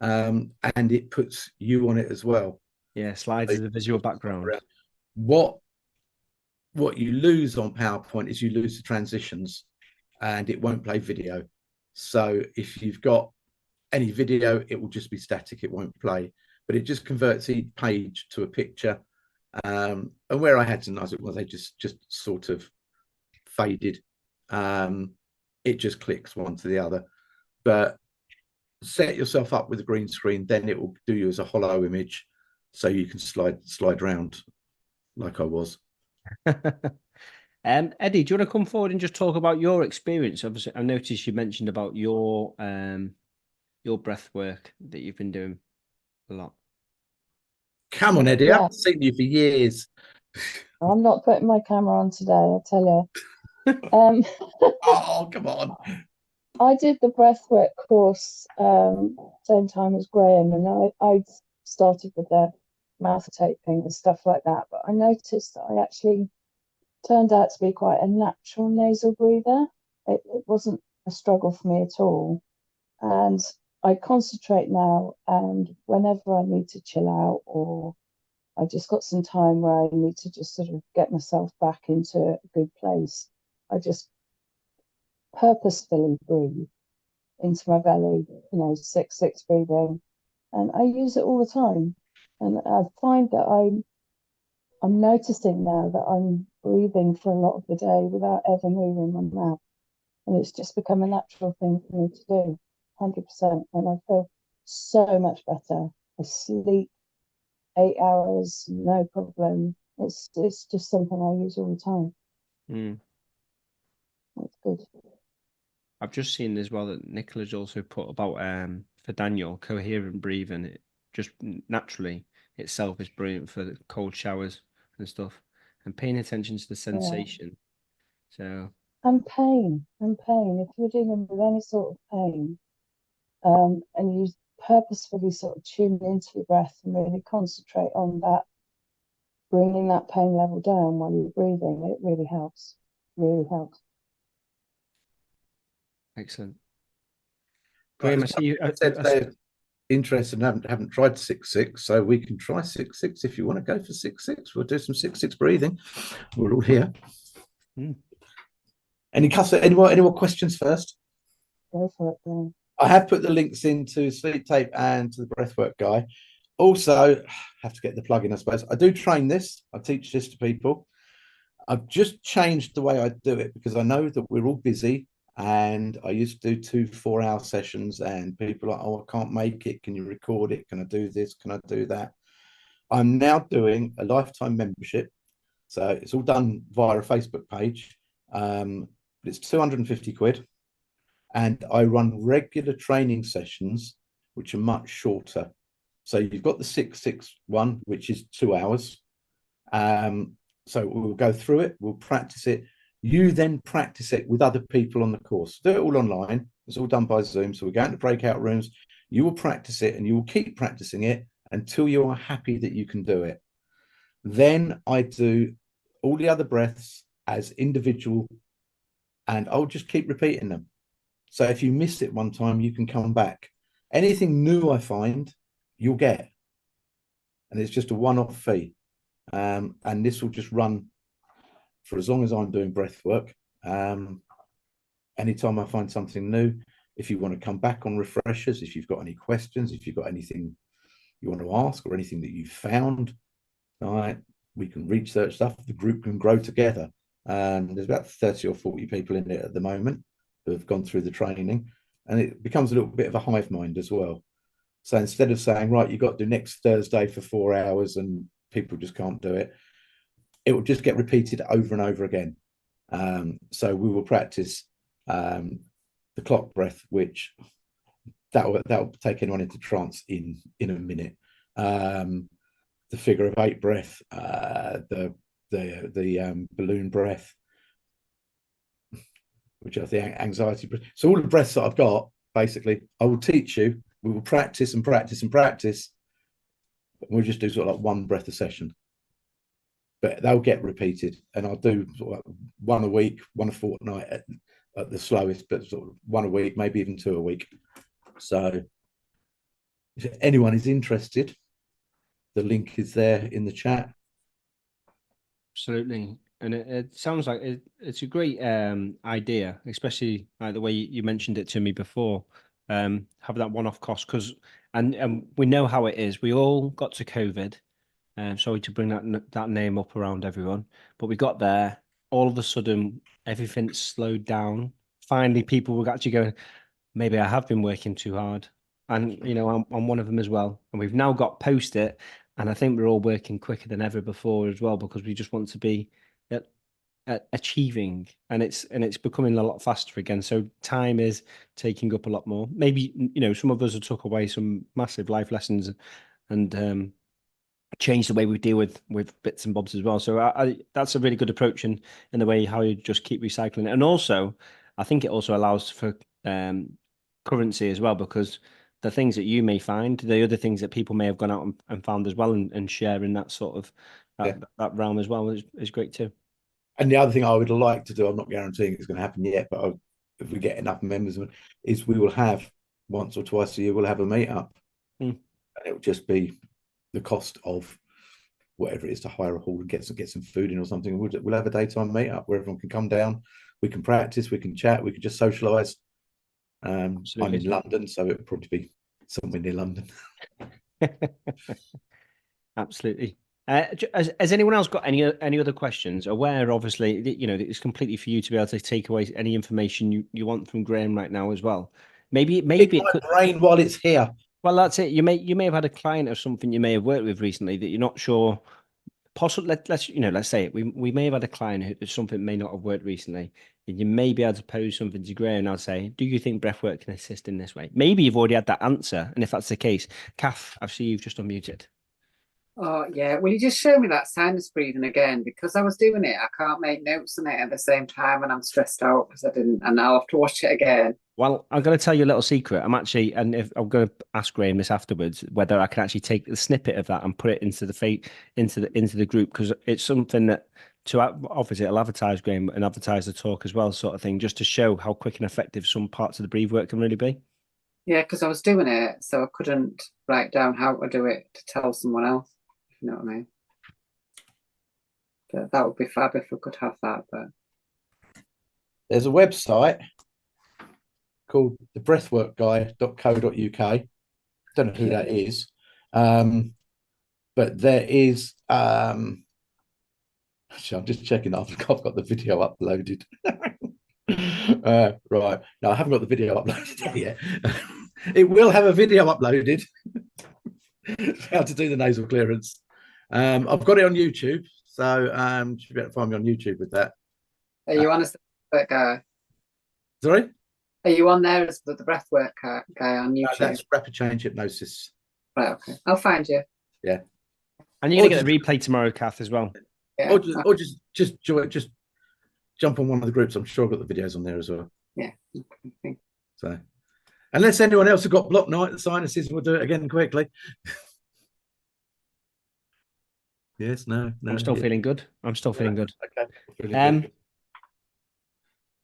B: and it puts you on it as well.
A: Yeah, slides as a visual background.
B: What you lose on PowerPoint is you lose the transitions, and it won't play video. So if you've got any video, it will just be static, it won't play, but it just converts each page to a picture. And where I had some nice, well, they just sort of faded. It just clicks one to the other. But set yourself up with a green screen, then it will do you as a hollow image, so you can slide around like I was.
A: Eddie, do you want to come forward and just talk about your experience? Obviously, I noticed you mentioned about your breath work that you've been doing a lot.
B: Come on, Eddie, I've seen you for years.
E: I'm not putting my camera on today, I tell you.
B: Oh, come on.
E: I did the breathwork course same time as Graham, and I started with the mouth taping and stuff like that. But I noticed that I actually turned out to be quite a natural nasal breather. It wasn't a struggle for me at all. And I concentrate now, and whenever I need to chill out or I just got some time where I need to just sort of get myself back into a good place, I just purposefully breathe into my belly, 6-6 breathing, and I use it all the time. And I find that I'm noticing now that I'm breathing for a lot of the day without ever moving my mouth, and it's just become a natural thing for me to do, 100%. And I feel so much better. I sleep 8 hours, no problem. It's just something I use all the time. It's good.
A: I've just seen as well that Nicola's also put about for Daniel, coherent breathing. It just naturally itself is brilliant for the cold showers and stuff, and paying attention to the sensation. So
E: and pain. If you're dealing with any sort of pain, and you purposefully sort of tune into your breath and really concentrate on that bringing that pain level down while you're breathing, it really helps. Really helps.
A: Excellent. Graham, I see you.
B: They're interested and haven't tried 6-6, so we can try 6-6 if you want to go for 6-6. We'll do some 6-6 breathing. We're all here. Any more questions first?
E: Go for it, Graham.
B: I have put the links into Sleep Tape and to the breathwork guy. Also, have to get the plug in, I suppose. I do train this. I teach this to people. I've just changed the way I do it because I know that we're all busy, and I used to do 2 4-hour sessions and people are like, oh, I can't make it. Can you record it? Can I do this? Can I do that? I'm now doing a lifetime membership. So it's all done via a Facebook page. It's 250 quid. And I run regular training sessions, which are much shorter. So you've got the 6-6 one, which is 2 hours. So we'll go through it, we'll practice it. You then practice it with other people on the course. Do it all online. It's all done by Zoom. So we go into breakout rooms. You will practice it and you will keep practicing it until you are happy that you can do it. Then I do all the other breaths as individual, and I'll just keep repeating them. So if you miss it one time, you can come back. Anything new I find, you'll get. And it's just a one-off fee. And this will just run for as long as I'm doing breath work. Anytime I find something new, if you want to come back on refreshers, if you've got any questions, if you've got anything you want to ask or anything that you've found, all right, we can research stuff. The group can grow together. There's about 30 or 40 people in it at the moment who have gone through the training, and it becomes a little bit of a hive mind as well. So instead of saying, right, you've got to do next Thursday for 4 hours and people just can't do it, it will just get repeated over and over again. So we will practice the clock breath, which that will take anyone into trance in a minute. The figure of 8 breath, the balloon breath, which are the anxiety breath. So all the breaths that I've got, basically, I will teach you. We will practice and practice and practice. We'll just do sort of like one breath a session, but they'll get repeated. And I'll do sort of like 1 a week, 1 a fortnight at the slowest, but sort of 1 a week, maybe even 2 a week. So if anyone is interested, the link is there in the chat.
A: Absolutely. And it sounds like it's a great idea, especially like the way you mentioned it to me before. Have that one-off cost, because and we know how it is. We all got to COVID. Sorry to bring that name up around everyone, but we got there. All of a sudden, everything slowed down. Finally, people were actually going, maybe I have been working too hard. And, you know, I'm one of them as well. And we've now got post-it. And I think we're all working quicker than ever before as well, because we just want to be achieving, and it's becoming a lot faster again. So time is taking up a lot more. Maybe, you know, some of us have took away some massive life lessons and change the way we deal with bits and bobs as well. So that's a really good approach in the way how you just keep recycling it. And also, I think it also allows for currency as well, because the things that you may find, the other things that people may have gone out and found as well, and sharing that sort of that realm as well is great too.
B: And the other thing I would like to do, I'm not guaranteeing it's going to happen yet, but if we get enough members, is we will have once or twice a year, we'll have a meetup. And it will just be the cost of whatever it is to hire a hall and get some food in or something. We'll have a daytime meetup where everyone can come down. We can practice, we can chat, we can just socialise. I'm in London, so it would probably be somewhere near London.
A: Absolutely. Has anyone else got any other questions? Aware, obviously, you know, it's completely for you to be able to take away any information you want from Graham right now as well. Maybe it could
B: brain while it's here.
A: Well, that's it. You may have had a client or something you may have worked with recently that you're not sure. Possibly, let's say it. We may have had a client who something may not have worked recently, and you may be able to pose something to Graham and I'll say, do you think breathwork can assist in this way? Maybe you've already had that answer, and if that's the case, Kath, I see you've just unmuted.
C: Oh, yeah. Will you just show me that sinus breathing again? Because I was doing it. I can't make notes on it at the same time, and I'm stressed out because I didn't, and I'll have to watch it again.
A: Well, I'm going to tell you a little secret. I'm actually, and if I'm going to ask Graham this afterwards, whether I can actually take the snippet of that and put it into the group, because it's something that obviously it'll advertise Graham and advertise the talk as well, sort of thing, just to show how quick and effective some parts of the breathe work can really be.
C: Yeah, because I was doing it, so I couldn't write down how to do it to tell someone else, if you know what I mean. But that would be fab if we could have that. But
B: There's a website called the breathworkguy.co.uk. Don't know who that is. But there is actually, I'm just checking I've got the video uploaded. Right. No, I haven't got the video uploaded yet. It will have a video uploaded. How to do the nasal clearance. I've got it on YouTube, so you should be able to find me on YouTube with that.
C: are you on as the breathwork guy?
B: Sorry?
C: Are you on there as the breathwork guy on
B: No,
C: YouTube?
B: that's rapid change hypnosis.
C: Right, okay. I'll find you.
B: Yeah.
A: And you're going to get the replay tomorrow, Kath, as well.
C: Yeah.
B: Or just jump on one of the groups. I'm sure I've got the videos on there as well.
C: Yeah. Okay.
B: So, unless anyone else has got blocked sinuses, we'll do it again quickly. Yes, no.
A: I'm still feeling good. I'm still feeling good.
B: Okay. Good.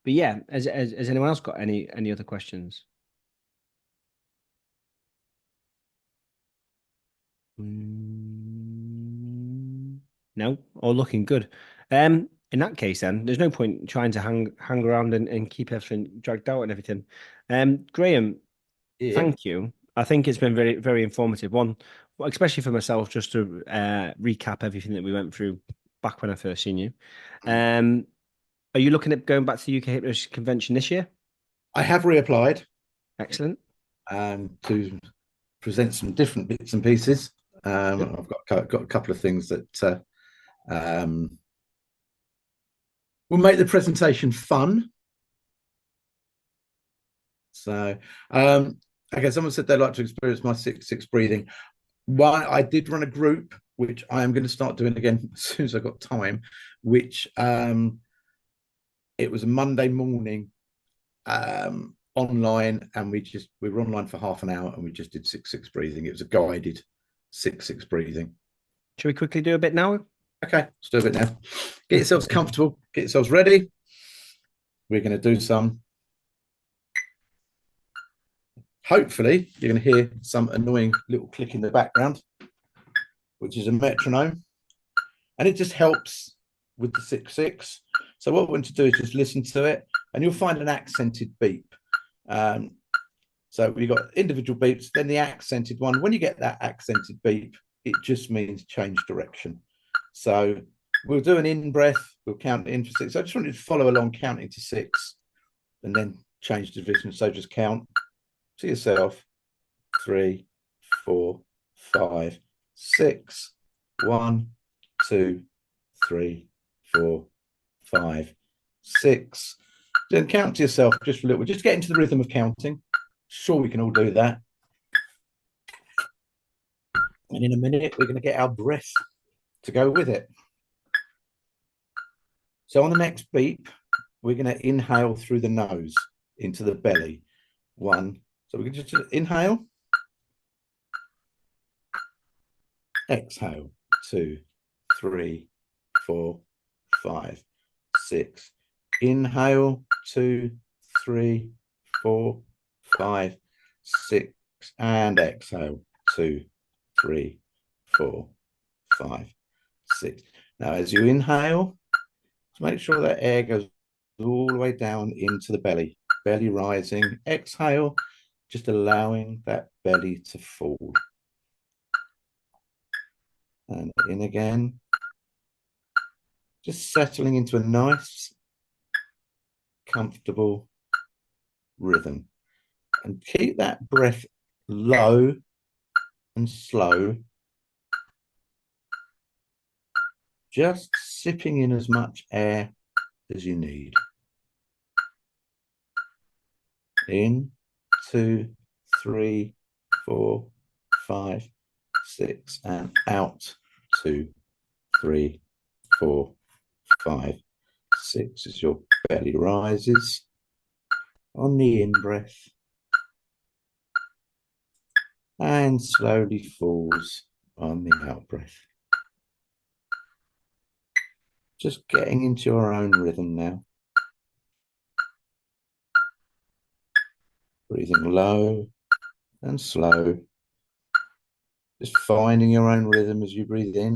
A: But yeah, has anyone else got any other questions? No, all looking good. In that case, then there's no point trying to hang around and keep everything dragged out and everything. Graham,
B: Yeah.
A: thank you. I think it's been very, very informative. One, especially for myself, just to recap everything that we went through back when I first seen you. Are you looking at going back to the UK Hypnosis Convention this year?
B: I have reapplied.
A: Excellent.
B: To present some different bits and pieces. I've got a couple of things that will make the presentation fun. So, okay, someone said they'd like to experience my 6-6 breathing. One, I did run a group, which I am going to start doing again as soon as I got time, which it was a Monday morning online, and we were online for half an hour and we just did 6-6 breathing. It was a guided 6-6 breathing.
A: Shall we quickly do a bit now?
B: Okay, let's do a bit now. Get yourselves comfortable, get yourselves ready. We're going to do some. Hopefully, you're going to hear some annoying little click in the background, which is a metronome. And it just helps with the 6-6. So what we're going to do is just listen to it, and you'll find an accented beep. So we've got individual beeps, then the accented one. When you get that accented beep, it just means change direction. So we'll do an in breath, we'll count in for 6. I just wanted to follow along counting to 6 and then change division. So just count to yourself 3, 4, 5, 6. 1, 2, 3, 4, 5, 6. Then count to yourself just for a little. Just get into the rhythm of counting. Sure, we can all do that. And in a minute, we're going to get our breath to go with it. So on the next beep, we're going to inhale through the nose into the belly. 1. So we can just inhale. Exhale. 2, 3, 4, 5, 6. Inhale. 2, 3, 4, 5, 6. And exhale. 2, 3, 4, 5, 6. Now, as you inhale, make sure that air goes all the way down into the belly. Belly rising. Exhale, just allowing that belly to fall. And in again. Just settling into a nice, comfortable rhythm. And keep that breath low and slow. Just sipping in as much air as you need. In, 2, 3, 4, 5, 6, and out 2, 3, 4, 5, 6 as your belly rises on the in-breath and slowly falls on the out-breath. Just getting into your own rhythm now. Breathing low and slow. Just finding your own rhythm as you breathe in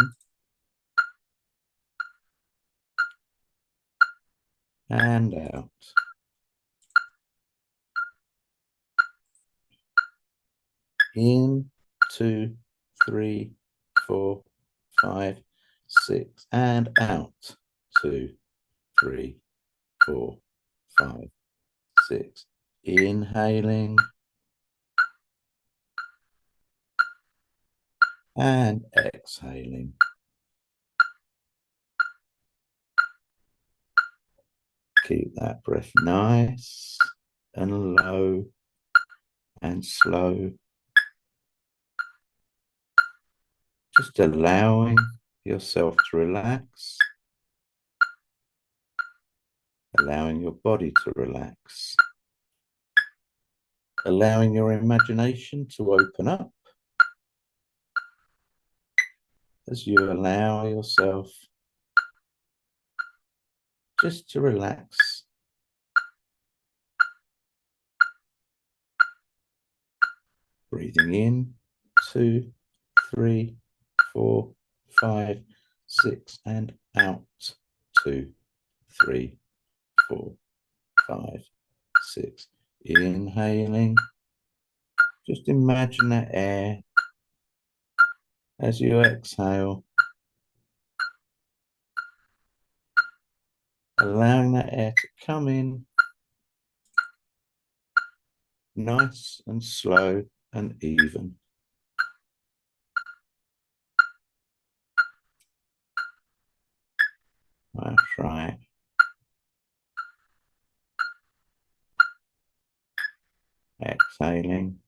B: and out. In, 2, 3, 4, 5, 6, and out. 2, 3, 4, 5, 6. Inhaling and exhaling. Keep that breath nice and low and slow. Just allowing yourself to relax, allowing your body to relax, allowing your imagination to open up as you allow yourself just to relax. Breathing in, 2, 3, 4, 5, 6, and out. 2, 3, 4, 5, 6. Inhaling. Just imagine that air as you exhale, allowing that air to come in nice and slow and even. That's right. Exhaling.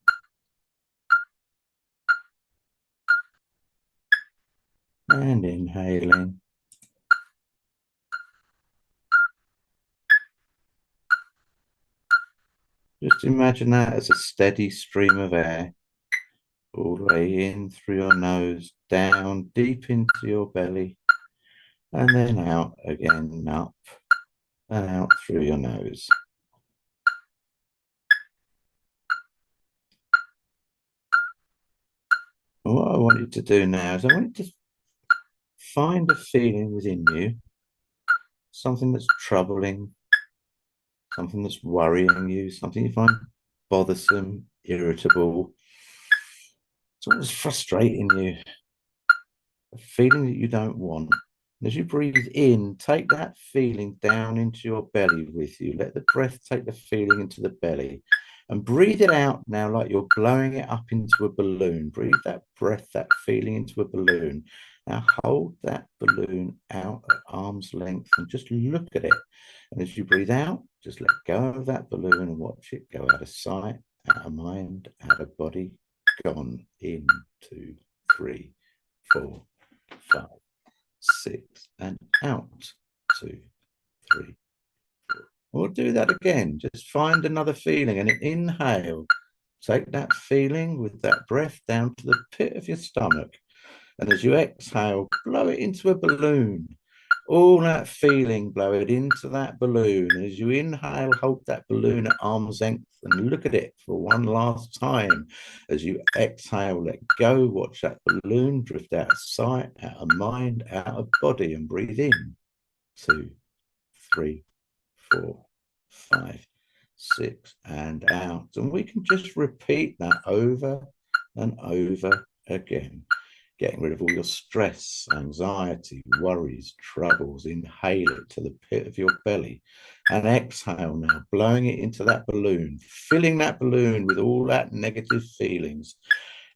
B: And inhaling. Just imagine that as a steady stream of air, all the way in through your nose, down deep into your belly, and then out again, up and out through your nose. And what I want you to do now is I want you to find a feeling within you, something that's troubling, something that's worrying you, something you find bothersome, irritable, something that's frustrating you, a feeling that you don't want. And as you breathe in, take that feeling down into your belly with you. Let the breath take the feeling into the belly and breathe it out now like you're blowing it up into a balloon. Breathe that breath, that feeling into a balloon. Now hold that balloon out at arm's length and just look at it. And as you breathe out, just let go of that balloon and watch it go out of sight, out of mind, out of body, gone. In, 2, 3, 4, 5, 6, and out. 2, 3, 4. We'll do that again. Just find another feeling and inhale. Take that feeling with that breath down to the pit of your stomach. And as you exhale, blow it into a balloon. All that feeling, blow it into that balloon. And as you inhale, hold that balloon at arm's length and look at it for one last time. As you exhale, let go, watch that balloon drift out of sight, out of mind, out of body, and breathe in. 2, 3, 4, 5, 6, and out. And we can just repeat that over and over again. Getting rid of all your stress, anxiety, worries, troubles. Inhale it to the pit of your belly and exhale now, blowing it into that balloon, filling that balloon with all that negative feelings.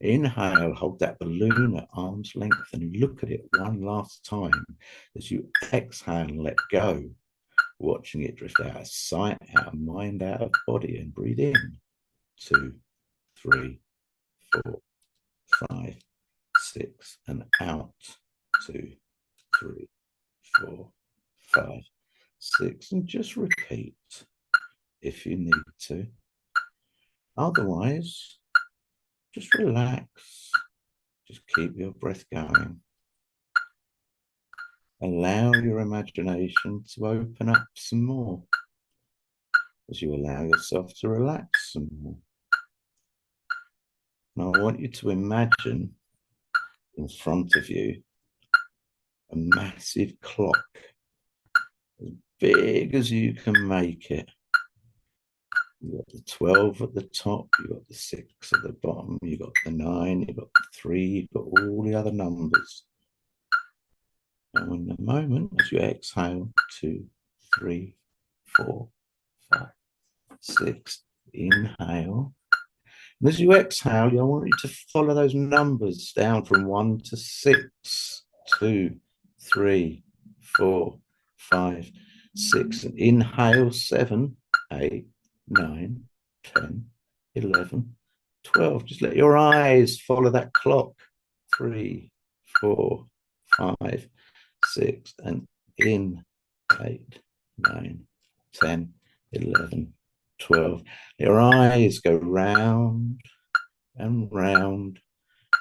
B: Inhale, hold that balloon at arm's length and look at it one last time. As you exhale, let go, watching it drift out of sight, out of mind, out of body, and breathe in. 2, 3, 4, 5, 6, and out. 2, 3, 4, 5, 6, and just repeat if you need to. Otherwise, just relax. Just keep your breath going. Allow your imagination to open up some more as you allow yourself to relax some more. Now, I want you to imagine in front of you a massive clock, as big as you can make it. You've got the 12 at the top, you've got the 6 at the bottom, you've got the 9, you've got the 3, you've got all the other numbers. Now, in a moment, as you exhale, 2, 3, 4, 5, 6, inhale. And as you exhale, I want you to follow those numbers down from 1 to 6, 2, 3, 4, 5, 6. And inhale, 7, 8, 9, 10, 11, 12. Just let your eyes follow that clock. 3, 4, 5, 6. And in 8, 9, 10, 11, 12. Your eyes go round and round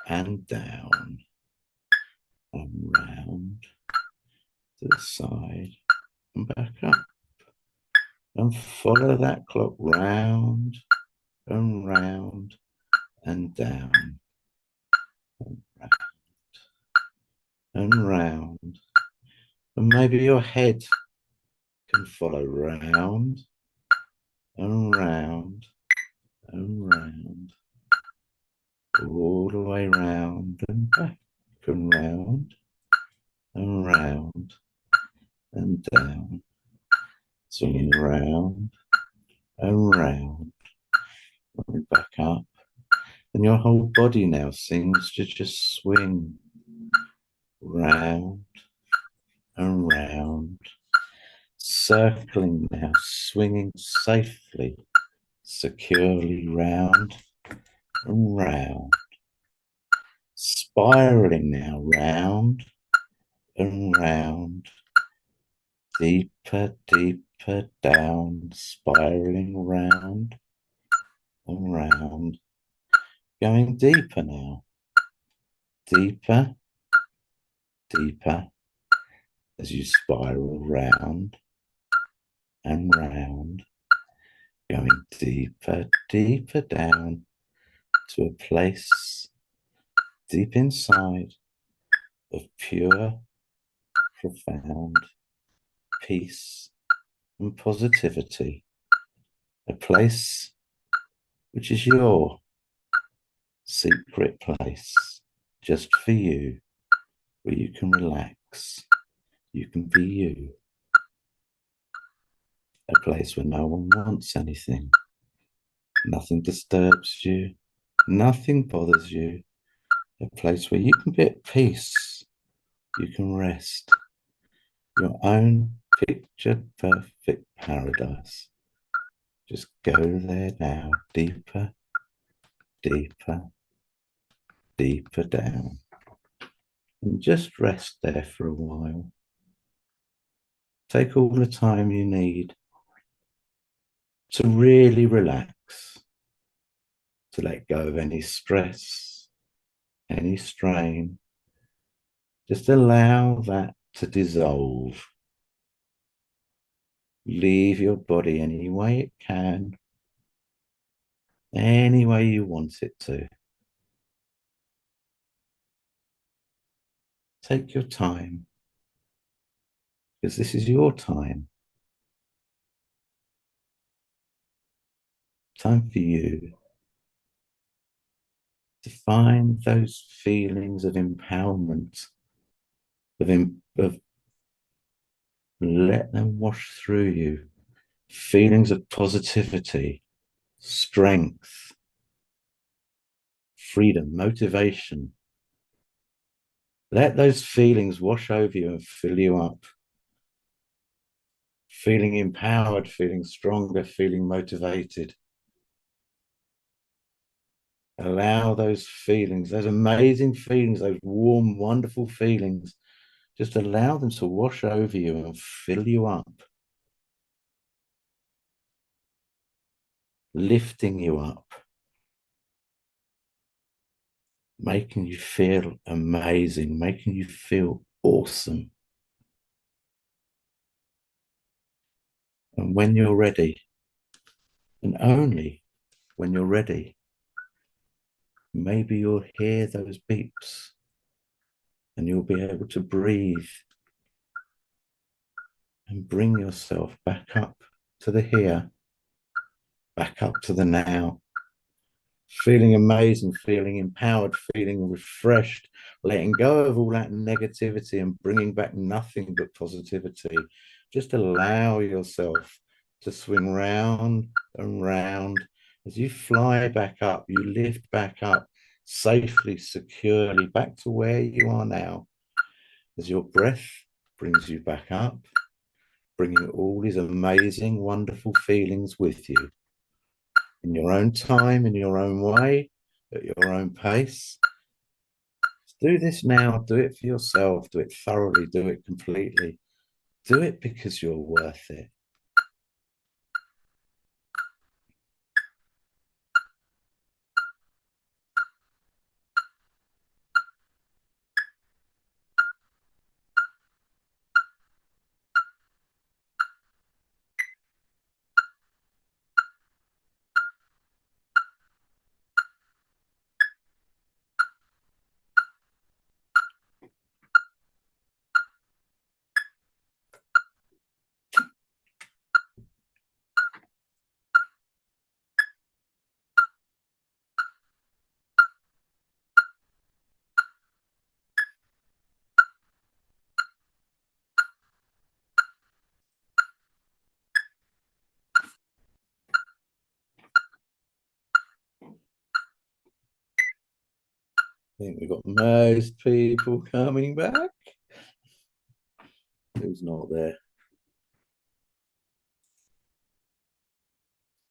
B: and down and round to the side and back up. And follow that clock round and round and down and round and round. And maybe your head can follow round and round and round, all the way round and back and round and round and down, swinging round and round and back up. And your whole body now seems to just swing round and round, circling now, swinging safely, securely round and round, spiraling now round and round, deeper, deeper down, spiraling round and round, going deeper now, deeper, deeper, as you spiral round and round, going deeper, deeper down to a place deep inside of pure, profound peace and positivity, a place which is your secret place, just for you, where you can relax, you can be you, a place where no one wants anything, nothing disturbs you, nothing bothers you, a place where you can be at peace, you can rest, your own picture perfect paradise. Just go there now, deeper, deeper, deeper down, and just rest there for a while. Take all the time you need to really relax, to let go of any stress, any strain. Just allow that to dissolve. Leave your body any way it can, any way you want it to. Take your time, because this is your time. Time for you to find those feelings of empowerment, of let them wash through you. Feelings of positivity, strength, freedom, motivation. Let those feelings wash over you and fill you up. Feeling empowered, feeling stronger, feeling motivated. Allow those feelings, those amazing feelings, those warm, wonderful feelings Just allow them to wash over you and fill you up, lifting you up, making you feel amazing, making you feel awesome. And when you're ready, and only when you're ready, maybe you'll hear those beeps and you'll be able to breathe and bring yourself back up to the here, back up to the now, feeling amazing, feeling empowered, feeling refreshed, letting go of all that negativity and bringing back nothing but positivity. Just allow yourself to swing round and round as you fly back up, you lift back up safely, securely, back to where you are now, as your breath brings you back up, bringing all these amazing, wonderful feelings with you in your own time, in your own way, at your own pace. Do this now. Do it for yourself. Do it thoroughly. Do it completely. Do it because you're worth it. I think we've got most people coming back. Who's not there?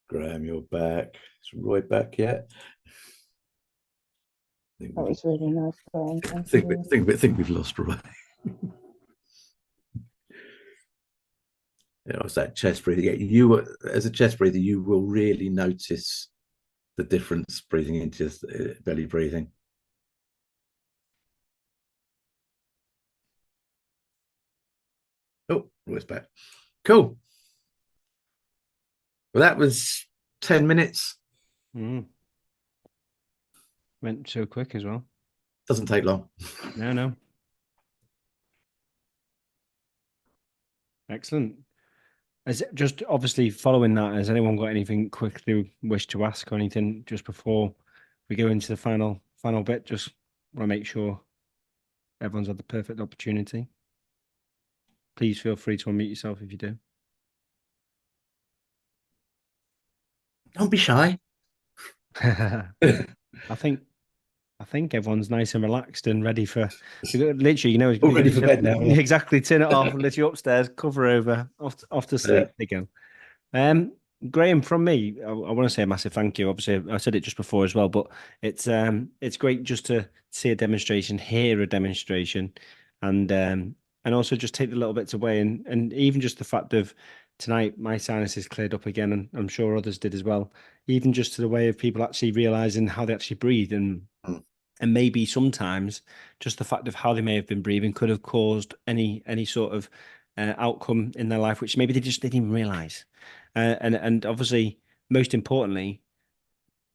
B: Graham, you're back. Is Roy back yet?
E: That was really nice, Graham.
B: I think we've lost Roy. It's that chest breathing. You, as a chest breather, you will really notice the difference breathing into belly breathing. Oh, Roy's back. Cool. Well, that was 10 minutes.
A: Went so quick as well.
B: Doesn't take long.
A: No. Excellent. As just obviously following that, has anyone got anything quick they wish to ask or anything just before we go into the final bit? Just want to make sure everyone's had the perfect opportunity. Please feel free to unmute yourself if you do.
B: Don't be shy.
A: I think everyone's nice and relaxed and ready for literally,
B: All ready for bed now.
A: Exactly, turn it off, literally upstairs, cover over, off to sleep again. Graham, from me, I want to say a massive thank you. Obviously, I said it just before as well, but it's great just to see a demonstration, hear a demonstration, and also just take the little bits away, and even just the fact of tonight my sinuses cleared up again, and I'm sure others did as well. Even just to the way of people actually realizing how they actually breathe, and maybe sometimes just the fact of how they may have been breathing could have caused any sort of outcome in their life, which maybe they didn't even realize. And obviously, most importantly,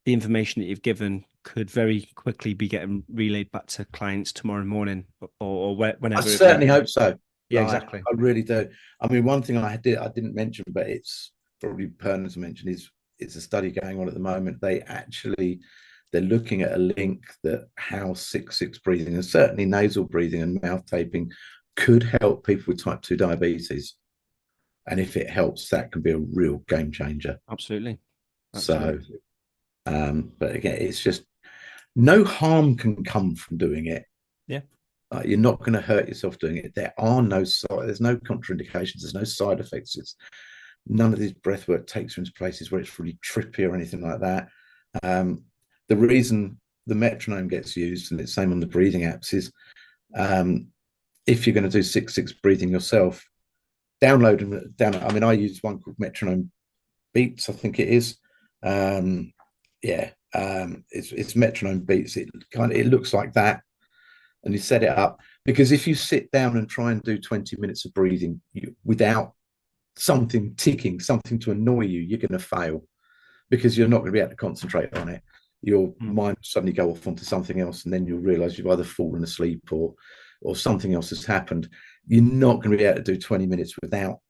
A: the information that you've given could very quickly be getting relayed back to clients tomorrow morning or whenever.
B: I certainly hope so.
A: Yeah, exactly.
B: I really do. I mean, one thing I didn't mention, but it's probably pertinent to mention, is it's a study going on at the moment. They're looking at a link that how 6-6 breathing and certainly nasal breathing and mouth taping could help people with type 2 diabetes. And if it helps, that can be a real game changer.
A: Absolutely.
B: So, but again, it's just no harm can come from doing it.
A: Yeah.
B: You're not going to hurt yourself doing it. There's no contraindications. There's no side effects. It's none of these breathwork takes you into places where it's really trippy or anything like that. The reason the metronome gets used, and it's same on the breathing apps, is if you're going to do 6/6 breathing yourself, download them. I mean, I use one called Metronome Beats, I think it is. It's Metronome Beats. It looks like that, and you set it up, because if you sit down and try and do 20 minutes of breathing without something ticking, something to annoy you, you're going to fail, because you're not going to be able to concentrate on it. Your mind will suddenly go off onto something else, and then you'll realize you've either fallen asleep or something else has happened. You're not going to be able to do 20 minutes without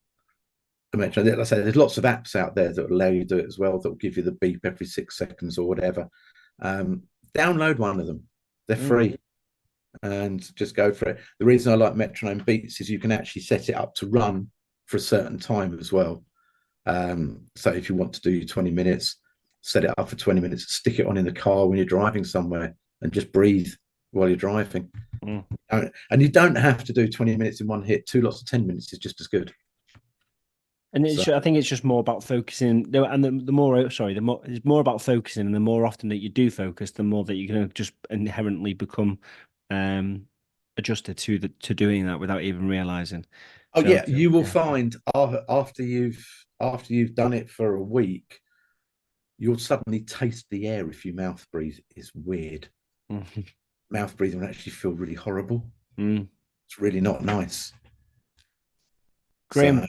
B: the metronome. Like I say, there's lots of apps out there that will allow you to do it as well, that will give you the beep every 6 seconds or whatever. Download one of them. They're free, and just go for it. The reason I like Metronome Beats is you can actually set it up to run for a certain time as well. So if you want to do 20 minutes, set it up for 20 minutes, stick it on in the car when you're driving somewhere, and just breathe while you're driving. And you don't have to do 20 minutes in one hit. 2 lots of 10 minutes is just as good.
A: And I think it's just more about focusing. And the more it's more about focusing, and the more often that you do focus, the more that you're going to just inherently become adjusted to doing that without even realizing.
B: Oh, so, yeah, you will find after you've done it for a week, you'll suddenly taste the air if you mouth breathe. It's weird. Mouth breathing will actually feel really horrible. It's really not nice.
A: Graham,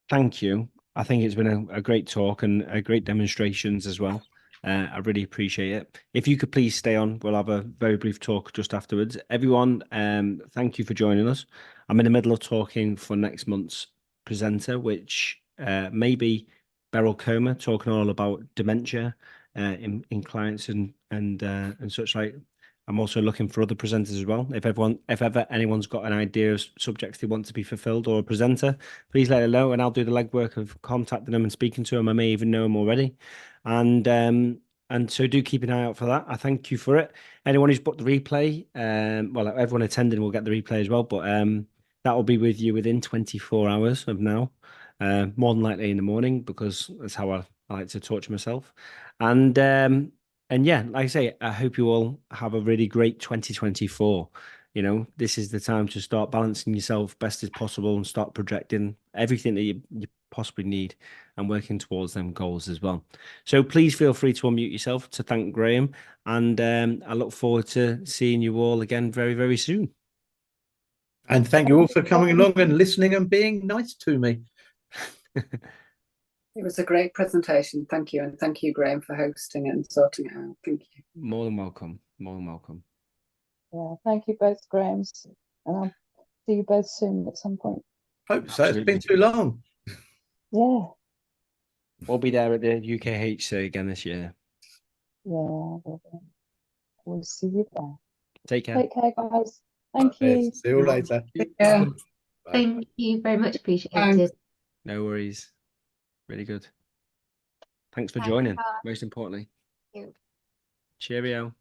A: thank you. I think it's been a great talk and a great demonstrations as well. I really appreciate it. If you could please stay on, we'll have a very brief talk just afterwards. Everyone, thank you for joining us. I'm in the middle of talking for next month's presenter, which may be Beryl Comer, talking all about dementia in clients and such like. I'm also looking for other presenters as well. If ever anyone's got an idea of subjects they want to be fulfilled or a presenter, please let them know, and I'll do the legwork of contacting them and speaking to them. I may even know them already, and so do keep an eye out for that. I thank you for it. Anyone who's booked the replay, well, everyone attending will get the replay as well, but that will be with you within 24 hours of now, more than likely in the morning, because that's how I like to torture myself, and yeah, like I say, I hope you all have a really great 2024. You know, this is the time to start balancing yourself best as possible and start projecting everything that you possibly need and working towards them goals as well. So please feel free to unmute yourself to thank Graham. And I look forward to seeing you all again very, very soon.
B: And thank you all for coming along and listening and being nice to me.
C: It was a great presentation. Thank you. And thank you, Graham, for hosting it and sorting it out. Thank you.
A: More than welcome. More than welcome.
E: Yeah, thank you both, Grahams. And I'll see you both soon at some point.
B: Hope so. Absolutely. It's been too long.
E: Yeah.
A: We'll be there at the UKHC again this year.
E: Yeah, we'll see you there.
A: Take care.
E: Take care, guys. Thank you.
B: See you later.
C: Yeah.
F: Thank you very much. Appreciated.
C: Thanks.
A: No worries. Really good. Thanks for joining, most importantly.
F: Thank you.
A: Cheerio.